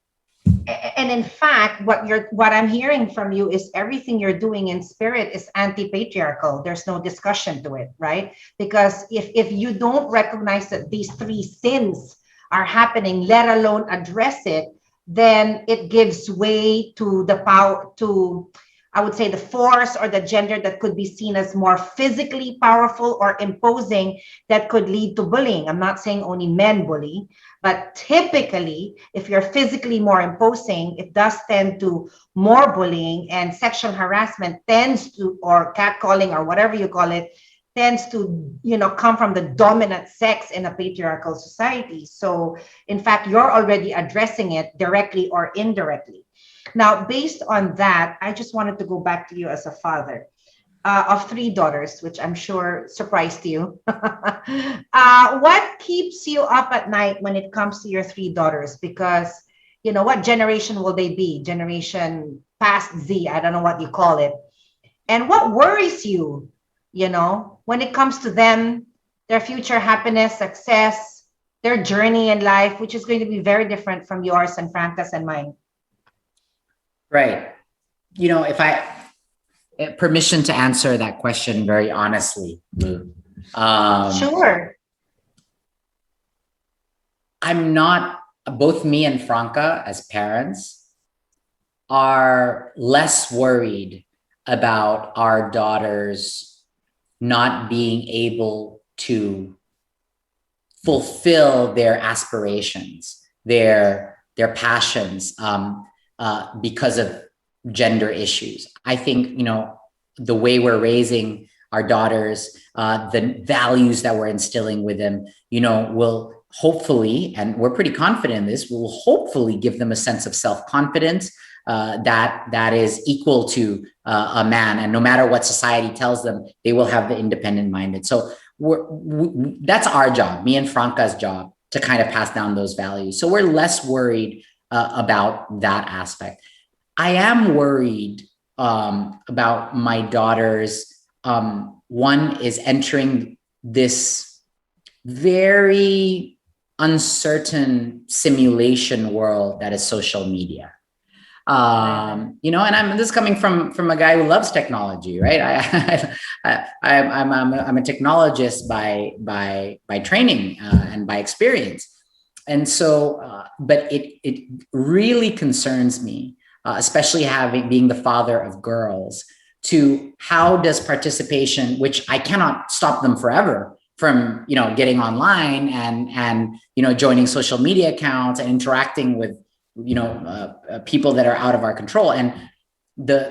And in fact, what I'm hearing from you is everything you're doing in spirit is anti-patriarchal. There's no discussion to it, right? Because if you don't recognize that these 3 sins are happening, let alone address it, then it gives way to the power, to, I would say, the force or the gender that could be seen as more physically powerful or imposing, that could lead to bullying. I'm not saying only men bully, but typically, if you're physically more imposing, it does tend to more bullying, and sexual harassment tends to, or catcalling or whatever you call it, tends to, come from the dominant sex in a patriarchal society. So in fact, you're already addressing it directly or indirectly. Now, based on that, I just wanted to go back to you as a father of 3 daughters, which I'm sure surprised you. What keeps you up at night when it comes to your 3 daughters? Because, what generation will they be? Generation past Z, I don't know what you call it. And what worries you, when it comes to them, their future happiness, success, their journey in life, which is going to be very different from yours and Franca's and mine. Right. If permission to answer that question very honestly, Lou. Sure. I'm not, both me and Franca as parents are less worried about our daughters not being able to fulfill their aspirations, their passions, because of gender issues. I think, the way we're raising our daughters, the values that we're instilling with them, will hopefully, and we're pretty confident in this, will hopefully give them a sense of self-confidence that is equal to a man. And no matter what society tells them, they will have the independent minded. So that's our job, me and Franca's job, to kind of pass down those values. So we're less worried about that aspect. I am worried about my daughters. One is entering this very uncertain simulation world that is social media. And this is coming from a guy who loves technology, right? I'm a technologist by training and by experience, and so, but it really concerns me, especially being the father of girls, to how does participation, which I cannot stop them forever from, getting online and joining social media accounts and interacting with people that are out of our control, and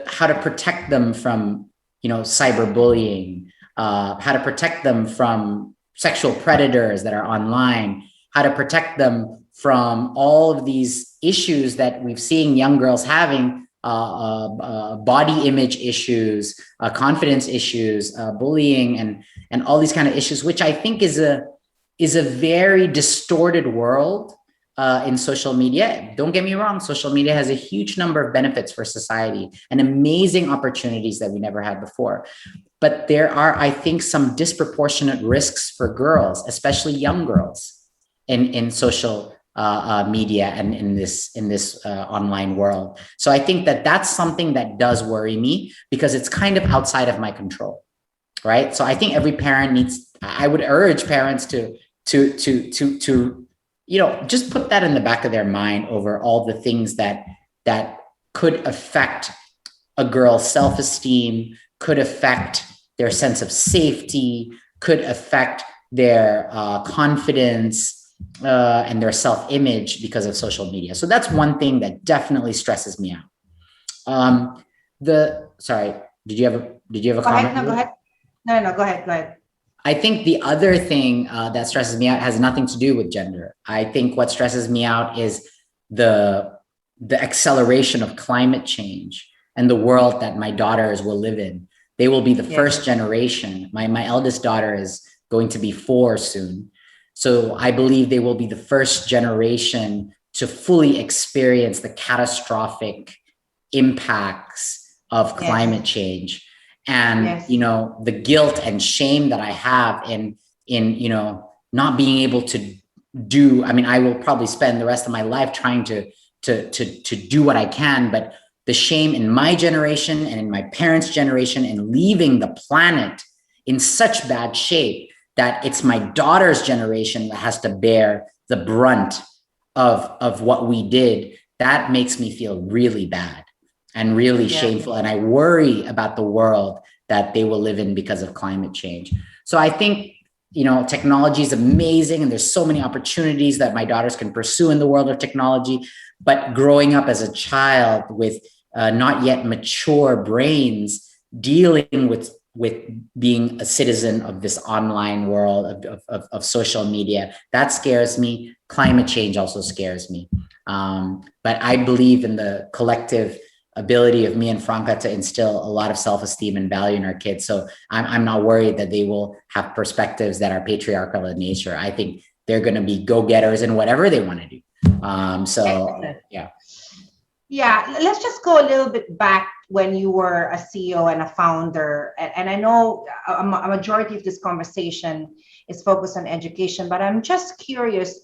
how to protect them from cyberbullying, how to protect them from sexual predators that are online, how to protect them from all of these issues that we've seen young girls having, body image issues, confidence issues, bullying, and all these kind of issues, which I think is a very distorted world in social media. Don't get me wrong, social media has a huge number of benefits for society and amazing opportunities that we never had before. But there are, I think, some disproportionate risks for girls, especially young girls, in social media and in this online world. So I think that's something that does worry me, because it's kind of outside of my control, right? So I think every parent I would urge parents to just put that in the back of their mind over all the things that could affect a girl's self-esteem, could affect their sense of safety, could affect their confidence, and their self-image because of social media. So that's one thing that definitely stresses me out. Sorry, did you have a comment? No, go ahead. No, go ahead. I think the other thing that stresses me out has nothing to do with gender. I think what stresses me out is the acceleration of climate change and the world that my daughters will live in. They will be the first generation. My eldest daughter is going to be 4 soon. So I believe they will be the first generation to fully experience the catastrophic impacts of climate change. And, the guilt and shame that I have in not being able to do, I will probably spend the rest of my life trying to do what I can, but the shame in my generation and in my parents' generation and leaving the planet in such bad shape that it's my daughter's generation that has to bear the brunt of what we did, that makes me feel really bad and really shameful. And I worry about the world that they will live in because of climate change. So I think, technology is amazing and there's so many opportunities that my daughters can pursue in the world of technology, but growing up as a child with not yet mature brains, dealing with being a citizen of this online world of social media, that scares me. Climate change also scares me. But I believe in the collective ability of me and Franca to instill a lot of self-esteem and value in our kids. So I'm not worried that they will have perspectives that are patriarchal in nature. I think they're going to be go-getters in whatever they want to do. Yeah. Yeah, let's just go a little bit back when you were a CEO and a founder. And I know a majority of this conversation is focused on education, but I'm just curious.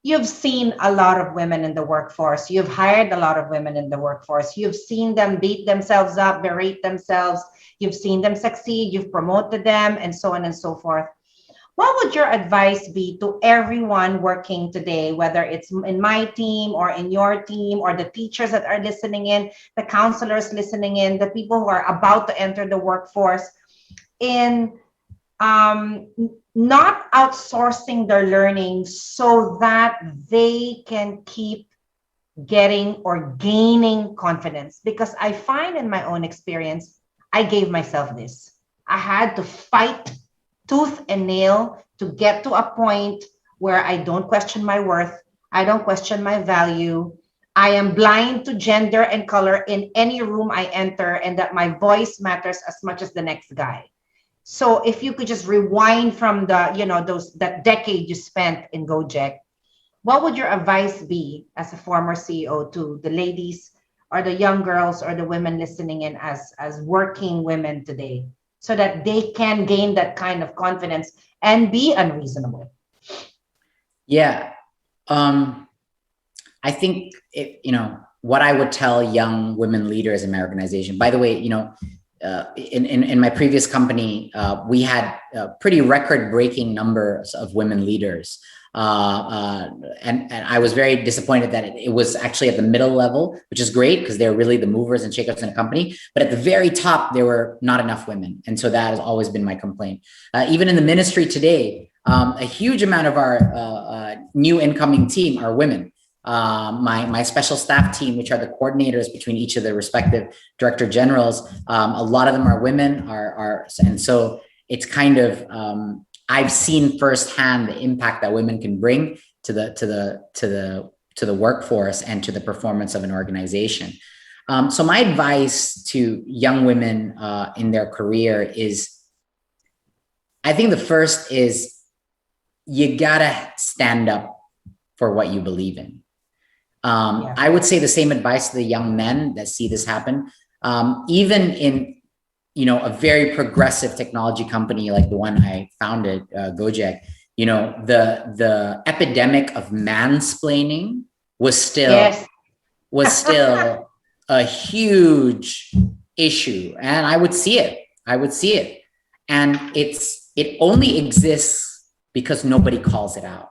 You've seen a lot of women in the workforce. You've hired a lot of women in the workforce. You've seen them beat themselves up, berate themselves. You've seen them succeed. You've promoted them, and so on and so forth. What would your advice be to everyone working today, whether it's in my team or in your team, or the teachers that are listening in, the counselors listening in, the people who are about to enter the workforce, in um, not outsourcing their learning so that they can keep getting or gaining confidence? Because I find in my own experience, I gave myself this. I had to fight tooth and nail to get to a point where I don't question my worth. I don't question my value. I am blind to gender and color in any room I enter, and that my voice matters as much as the next guy. So if you could just rewind from the, those that decade you spent in Gojek, what would your advice be as a former CEO to the ladies or the young girls or the women listening in as working women today, so that they can gain that kind of confidence and be unreasonable? Yeah. I think what I would tell young women leaders in my organization. By the way, in my previous company, we had pretty record-breaking numbers of women leaders, and I was very disappointed that it was actually at the middle level, which is great because they're really the movers and shakers in a company. But at the very top, there were not enough women, and so that has always been my complaint. Even in the ministry today, a huge amount of our new incoming team are women. My special staff team, which are the coordinators between each of the respective director generals, a lot of them are women. And so it's kind of I've seen firsthand the impact that women can bring to the workforce and to the performance of an organization. So my advice to young women in their career is, I think the first is you gotta stand up for what you believe in. I would say the same advice to the young men that see this happen. Even in a very progressive technology company like the one I founded, Gojek, the epidemic of mansplaining was still a huge issue, and I would see it, and it only exists because nobody calls it out.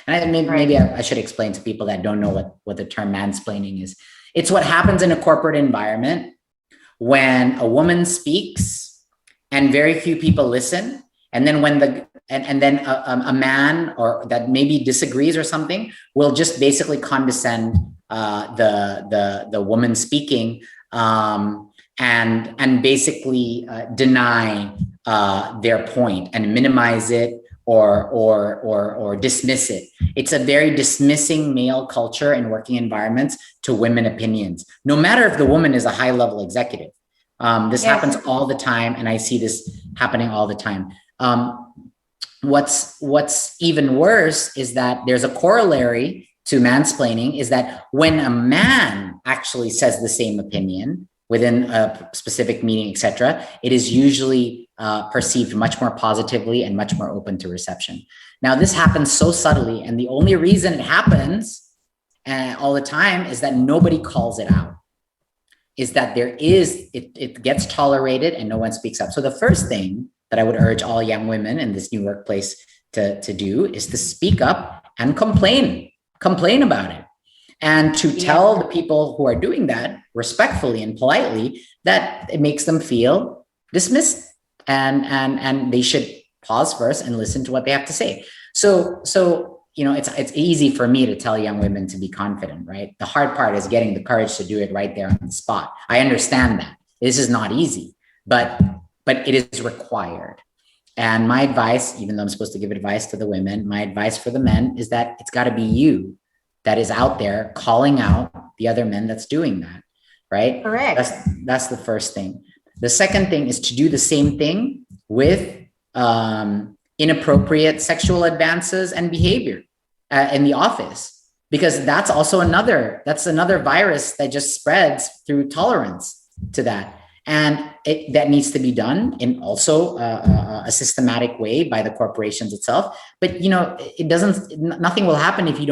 And maybe I should explain to people that don't know what the term mansplaining is. It's what happens in a corporate environment when a woman speaks and very few people listen. And then then a man or that maybe disagrees or something will just basically condescend the woman speaking, and basically deny their point and minimize it or dismiss it. It's a very dismissing male culture in working environments to women opinions, no matter if the woman is a high-level executive. This happens all the time, and I see this happening all the time. What's even worse is that there's a corollary to mansplaining, is that when a man actually says the same opinion within a specific meeting, etc., it is usually perceived much more positively and much more open to reception. Now, this happens so subtly, and the only reason it happens all the time is that nobody calls it out, is that it gets tolerated and no one speaks up. So the first thing that I would urge all young women in this new workplace to do is to speak up and complain about it. And to tell the people who are doing that respectfully and politely that it makes them feel dismissed, and they should pause first and listen to what they have to say. So it's easy for me to tell young women to be confident, right? The hard part is getting the courage to do it right there on the spot. I understand that this is not easy, but it is required. And my advice, even though I'm supposed to give advice to the women, my advice for the men is that it's got to be you that is out there calling out the other men that's doing that, right? Correct. That's the first thing. The second thing is to do the same thing with inappropriate sexual advances and behavior in the office. because that's also another virus that just spreads through tolerance to that. And that needs to be done in also a systematic way by the corporations itself. But nothing will happen if you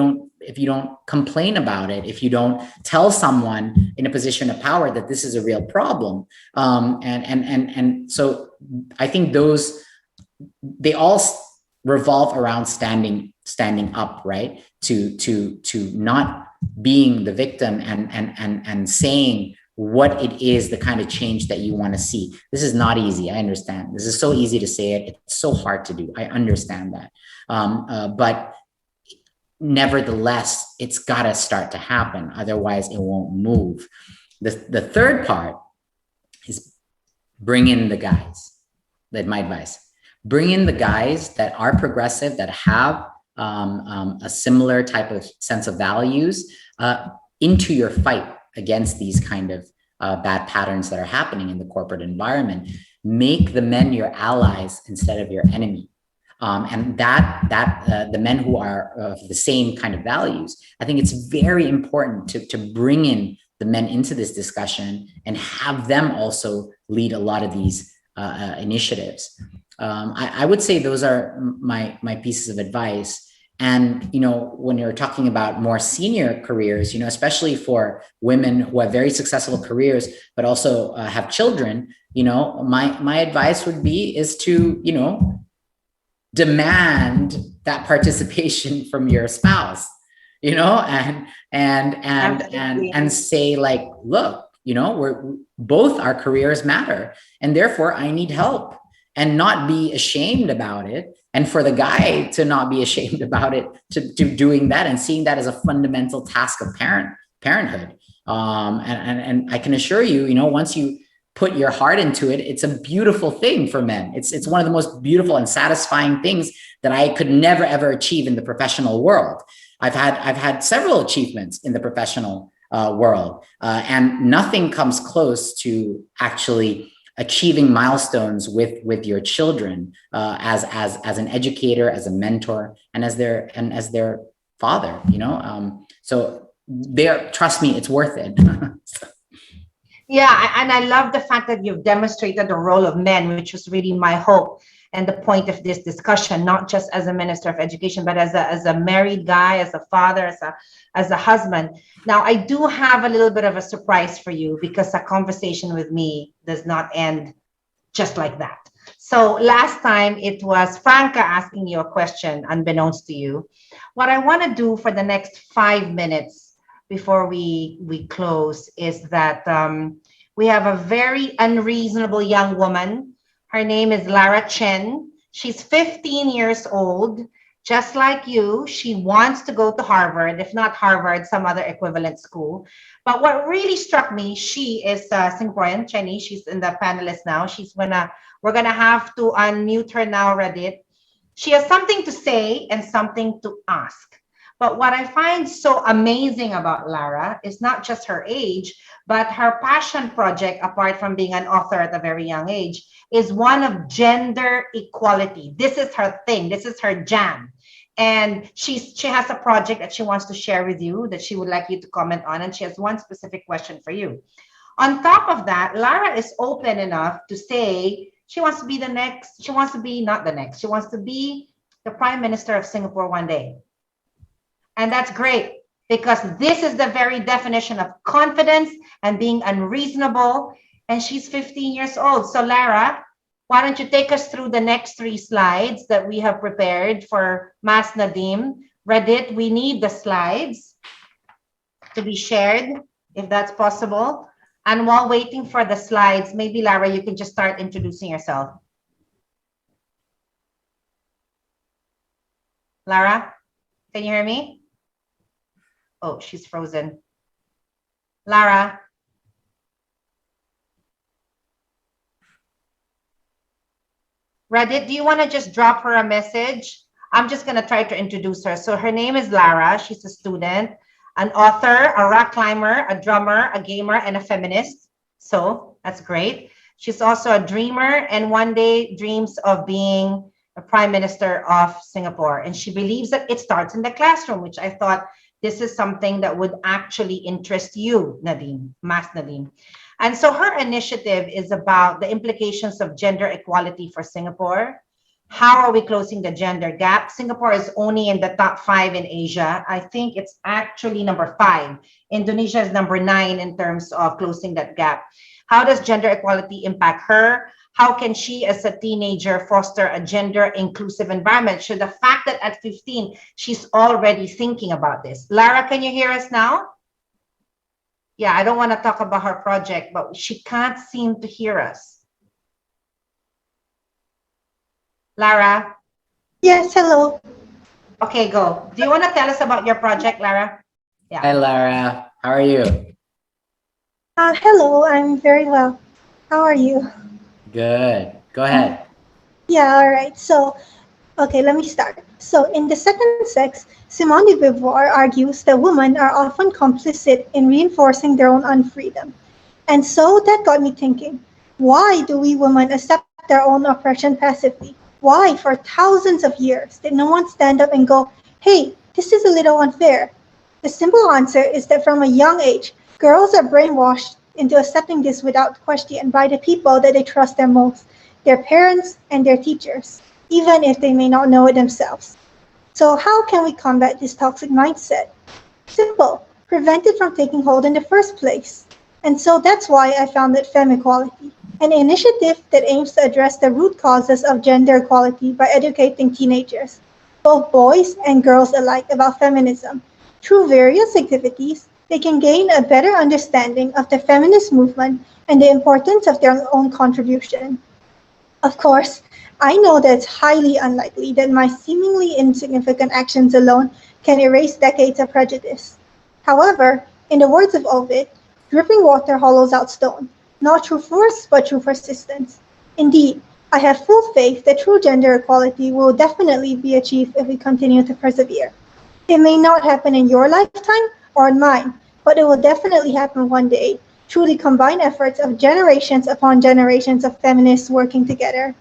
don't complain about it, if you don't tell someone in a position of power that this is a real problem. And so I think they all revolve around standing up, right? To not being the victim and saying what it is, the kind of change that you want to see. This is not easy. I understand. This is so easy to say it. It's so hard to do. I understand that. But nevertheless, it's got to start to happen. Otherwise, it won't move. The third part is bring in the guys. That's my advice. Bring in the guys that are progressive, that have a similar type of sense of values into your fight against these kind of bad patterns that are happening in the corporate environment. Make the men your allies instead of your enemy. And the men who are of the same kind of values, I think it's very important to bring in the men into this discussion and have them also lead a lot of these initiatives. I would say those are my pieces of advice. And, when you're talking about more senior careers, especially for women who have very successful careers, but also have children, my advice would be is to, demand that participation from your spouse, and say like, look, we're both, our careers matter, and therefore I need help, and not be ashamed about it. And for the guy to not be ashamed about it, to doing that and seeing that as a fundamental task of parenthood. And I can assure you, once you put your heart into it, it's a beautiful thing for men. It's one of the most beautiful and satisfying things that I could never, ever achieve in the professional world. I've had several achievements in the professional world, and nothing comes close to actually achieving milestones with your children as an educator, as a mentor, and as their father. So trust me, it's worth it. Yeah, and I love the fact that you've demonstrated the role of men, which was really my hope and the point of this discussion, not just as a minister of education, but as a married guy, as a father, as a husband. Now, I do have a little bit of a surprise for you, because a conversation with me does not end just like that. So last time it was Franca asking you a question unbeknownst to you. What I want to do for the next 5 minutes before we close is that we have a very unreasonable young woman. Her name is Lara Chen. She's 15 years old. Just like you, she wants to go to Harvard, if not Harvard, some other equivalent school. But what really struck me, she is Singaporean, Chinese. She's in the panelist now. We're gonna have to unmute her now, Reddit. She has something to say and something to ask. But what I find so amazing about Lara is not just her age, but her passion project, apart from being an author at a very young age, is one of gender equality. This is her thing. This is her jam. And she has a project that she wants to share with you that she would like you to comment on. And she has one specific question for you. On top of that, Lara is open enough to say she wants to be the Prime Minister of Singapore one day. And that's great, because this is the very definition of confidence and being unreasonable. And she's 15 years old. So Lara, why don't you take us through the next 3 slides that we have prepared for Mas Nadim. Reddit, we need the slides to be shared, if that's possible. And while waiting for the slides, maybe Lara, you can just start introducing yourself. Lara, can you hear me? Oh, she's frozen. Lara. Reddit, do you want to just drop her a message? I'm just going to try to introduce her. So her name is Lara. She's a student, an author, a rock climber, a drummer, a gamer, and a feminist. So that's great. She's also a dreamer, and one day dreams of being a Prime Minister of Singapore. And she believes that it starts in the classroom, which I thought this is something that would actually interest you, Nadine, Mas Nadine. And so her initiative is about the implications of gender equality for Singapore. How are we closing the gender gap? Singapore is only in the top 5 in Asia. I think it's actually number 5. Indonesia is number 9 in terms of closing that gap. How does gender equality impact her? How can she, as a teenager, foster a gender inclusive environment? So the fact that at 15, she's already thinking about this. Lara, can you hear us now? Yeah, I don't want to talk about her project, but she can't seem to hear us. Lara? Yes, hello. Okay, go. Do you want to tell us about your project, Lara? Yeah. Hi, Lara. How are you? Hello, I'm very well. How are you? Good. Go ahead. Yeah, all right. So, okay, let me start. So, in The Second Sex, Simone de Beauvoir argues that women are often complicit in reinforcing their own unfreedom. And so that got me thinking, why do we women accept our own oppression passively? Why, for thousands of years, did no one stand up and go, hey, this is a little unfair? The simple answer is that from a young age, girls are brainwashed into accepting this without question by the people that they trust the most, their parents and their teachers, even if they may not know it themselves. So how can we combat this toxic mindset? Simple, prevent it from taking hold in the first place. And so that's why I founded Fem Equality, an initiative that aims to address the root causes of gender equality by educating teenagers, both boys and girls alike, about feminism. Through various activities, they can gain a better understanding of the feminist movement and the importance of their own contribution. Of course, I know that it's highly unlikely that my seemingly insignificant actions alone can erase decades of prejudice. However, in the words of Ovid, dripping water hollows out stone, not through force, but through persistence. Indeed, I have full faith that true gender equality will definitely be achieved if we continue to persevere. It may not happen in your lifetime or in mine, but it will definitely happen one day through the combined efforts of generations upon generations of feminists working together.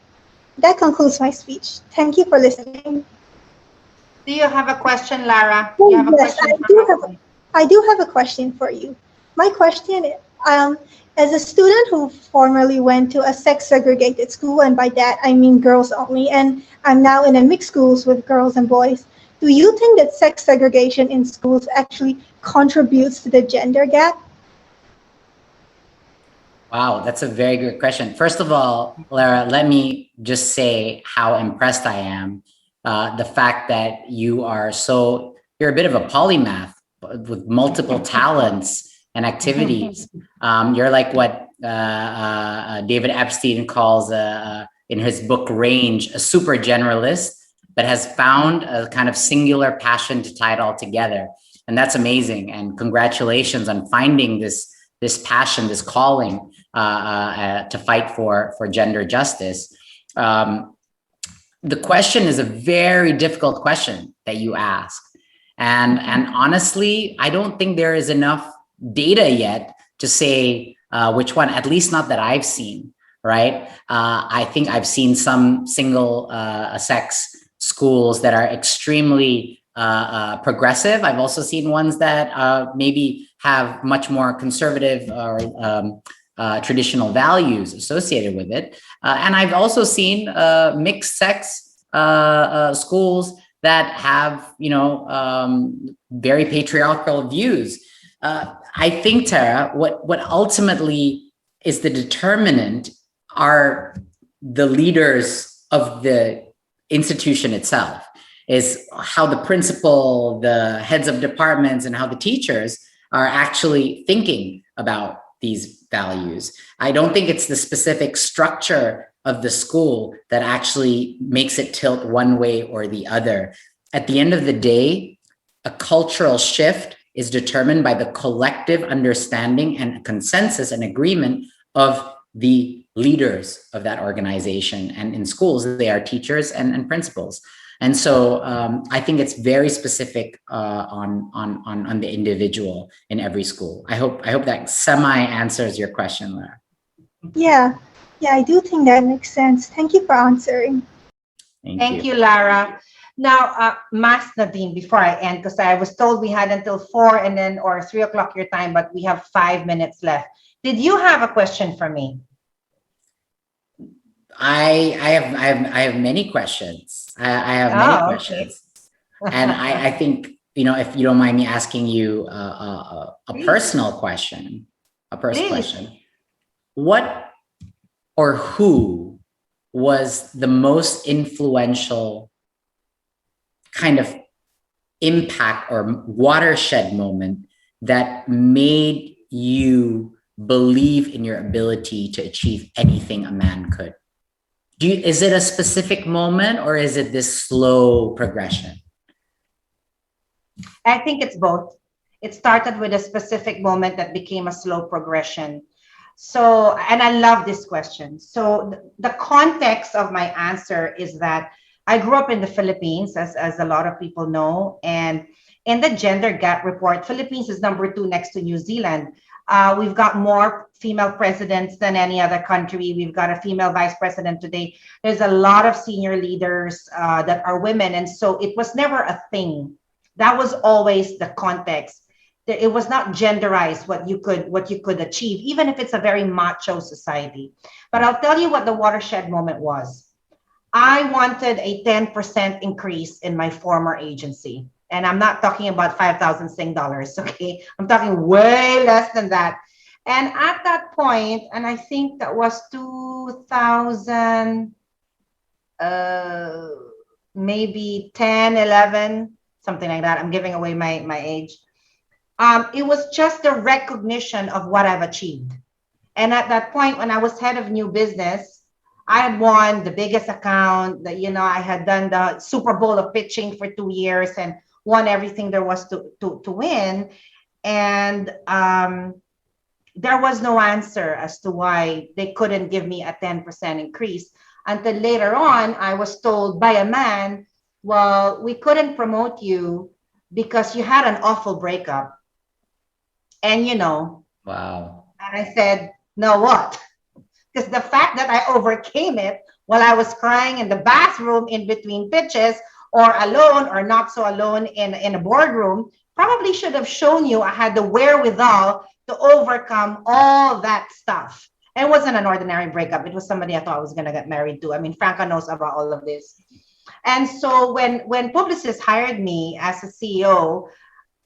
That concludes my speech. Thank you for listening. Do you have a question, Lara? Oh, You have a yes, question for us? I do have a question for you. My question, as a student who formerly went to a sex segregated school, and by that I mean girls only, and I'm now in a mixed schools with girls and boys, do you think that sex segregation in schools actually contributes to the gender gap? Wow, that's a very good question. First of all, Lara, let me just say how impressed I am. The fact that you're a bit of a polymath with multiple talents and activities. You're like what David Epstein calls in his book Range, a super generalist, but has found a kind of singular passion to tie it all together. And that's amazing. And congratulations on finding this passion, this calling to fight for gender justice. The question is a very difficult question that you ask. And honestly, I don't think there is enough data yet to say which one, at least not that I've seen, right? I think I've seen some single sex schools that are extremely progressive. I've also seen ones that maybe have much more conservative or traditional values associated with it. And I've also seen mixed sex schools that have, very patriarchal views. I think, Tara, what ultimately is the determinant are the leaders of the institution itself, is how the principal, the heads of departments, and how the teachers are actually thinking about these values. I don't think it's the specific structure of the school that actually makes it tilt one way or the other. At the end of the day, a cultural shift is determined by the collective understanding and consensus and agreement of the leaders of that organization. And in schools, they are teachers and principals. And so I think it's very specific on the individual in every school. I hope that semi answers your question, Lara. Yeah, I do think that makes sense. Thank you for answering. Thank you, Lara. Now, Mas Nadine, before I end, because I was told we had until 4 and then or 3 o'clock your time, but we have 5 minutes left. Did you have a question for me? I have many questions. I have many Oh, okay. questions, and I think, if you don't mind me asking you a Please, personal question, please. what or who was the most influential kind of impact or watershed moment that made you believe in your ability to achieve anything a man could? Is it a specific moment, or is it this slow progression? I think it's both. It started with a specific moment that became a slow progression. So, and I love this question. So, the context of my answer is that I grew up in the Philippines, as a lot of people know. And in the gender gap report, Philippines is number 2 next to New Zealand. We've got more female presidents than any other country. We've got a female vice president today. There's a lot of senior leaders that are women. And so it was never a thing. That was always the context. It was not genderized what you could achieve, even if it's a very macho society. But I'll tell you what the watershed moment was. I wanted a 10% increase in my former agency. And I'm not talking about 5,000 Sing dollars, okay? I'm talking way less than that. And at that point, and I think that was 2000, uh, maybe 10, 11, something like that. I'm giving away my age. It was just the recognition of what I've achieved. And at that point, when I was head of new business, I had won the biggest account that, I had done the Super Bowl of pitching for 2 years and won everything there was to win. And there was no answer as to why they couldn't give me a 10% increase until later on, I was told by a man, well, we couldn't promote you because you had an awful breakup. And, Wow. and I said, no, what? Because the fact that I overcame it while I was crying in the bathroom in between pitches or alone or not so alone in a boardroom probably should have shown you I had the wherewithal to overcome all that stuff. And it wasn't an ordinary breakup. It was somebody I thought I was going to get married to. I mean, Franca knows about all of this. And so when Publicis hired me as a CEO,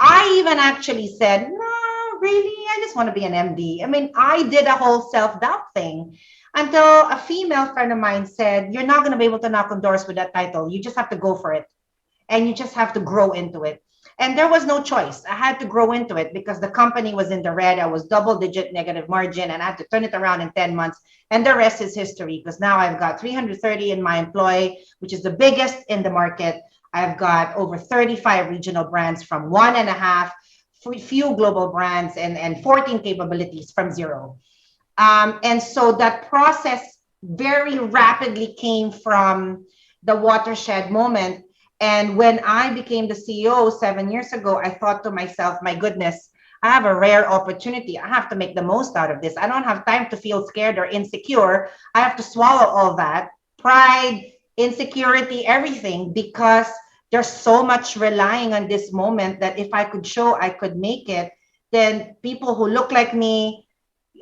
I even actually said, no, really, I just want to be an MD. I mean, I did a whole self-doubt thing until a female friend of mine said, you're not going to be able to knock on doors with that title. You just have to go for it. And you just have to grow into it. And there was no choice. I had to grow into it because the company was in the red. I was double-digit negative margin and I had to turn it around in 10 months. And the rest is history because now I've got 330 in my employ, which is the biggest in the market. I've got over 35 regional brands from 1.5, few global brands, and 14 capabilities from zero. And so that process very rapidly came from the watershed moment. And when I became the CEO 7 years ago, I thought to myself, my goodness, I have a rare opportunity. I have to make the most out of this. I don't have time to feel scared or insecure. I have to swallow all that pride, insecurity, everything, because there's so much relying on this moment that if I could show I could make it, then people who look like me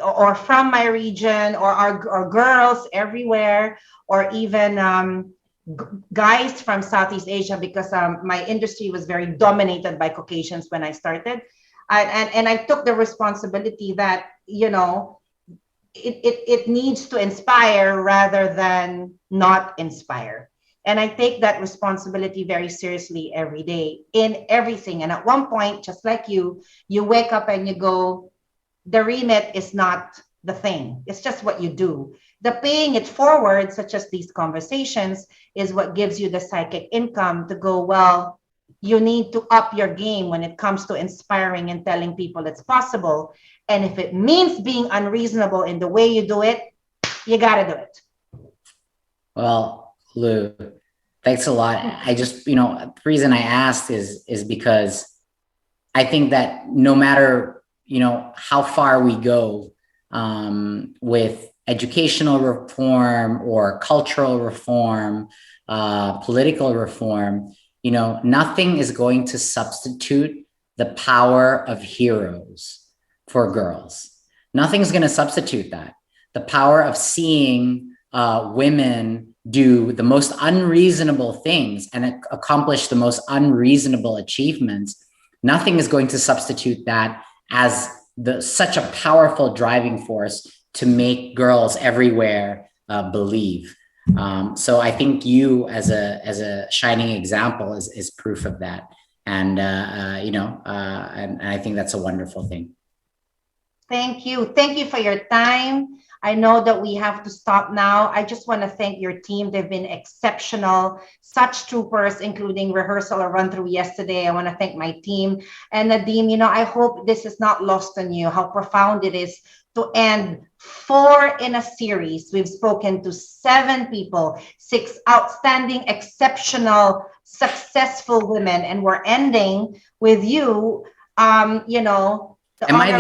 or from my region or girls everywhere, or even guys from Southeast Asia, because my industry was very dominated by Caucasians when I started. And I took the responsibility that, it needs to inspire rather than not inspire. And I take that responsibility very seriously every day in everything. And at one point, just like you wake up and you go, the remit is not the thing. It's just what you do. The paying it forward, such as these conversations, is what gives you the psychic income to go, well, you need to up your game when it comes to inspiring and telling people it's possible. And if it means being unreasonable in the way you do it, you got to do it. Well, Lou, thanks a lot. I just, the reason I asked is because I think that no matter, how far we go with educational reform or cultural reform, political reform, nothing is going to substitute the power of heroes for girls. Nothing's going to substitute that. The power of seeing women do the most unreasonable things and accomplish the most unreasonable achievements. Nothing is going to substitute that as such a powerful driving force to make girls everywhere believe. So I think you, as a shining example, is proof of that, and and I think that's a wonderful thing. Thank you for your time. I know that we have to stop now. I just want to thank your team. They've been exceptional, such troopers, including rehearsal or run through yesterday. I want to thank my team. And Nadim, I hope this is not lost on you, how profound it is to end 4 in a series. We've spoken to 7 people, 6 outstanding, exceptional, successful women, and we're ending with you, Am I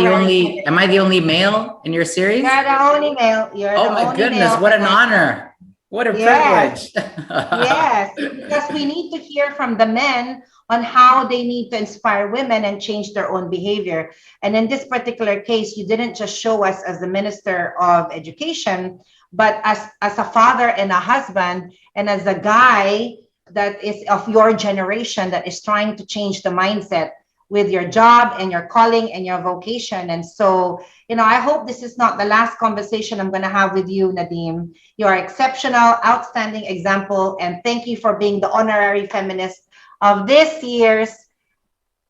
the only male in your series? You're the only male. Oh my goodness, what an honor. What a privilege. Yes, because we need to hear from the men on how they need to inspire women and change their own behavior. And in this particular case, you didn't just show us as the Minister of Education, but as a father and a husband, and as a guy that is of your generation that is trying to change the mindset with your job and your calling and your vocation. And so, I hope this is not the last conversation I'm going to have with you, Nadim. You're exceptional, outstanding example. And thank you for being the honorary feminist of this year's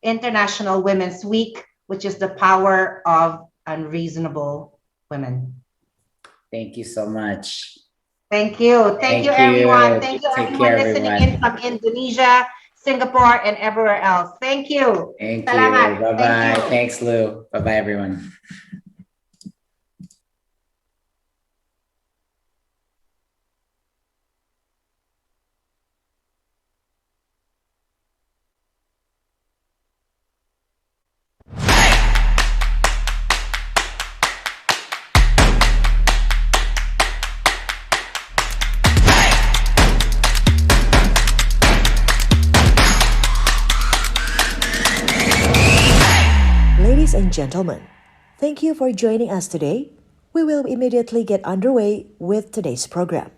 International Women's Week, which is the power of unreasonable women. Thank you so much. Thank you. Thank you, everyone. Thank you, everyone listening in from Indonesia, Singapore, and everywhere else. Thank you. Thank you. Bye-bye. Thanks, Lou. Bye-bye, everyone. Ladies and gentlemen, thank you for joining us today. We will immediately get underway with today's program.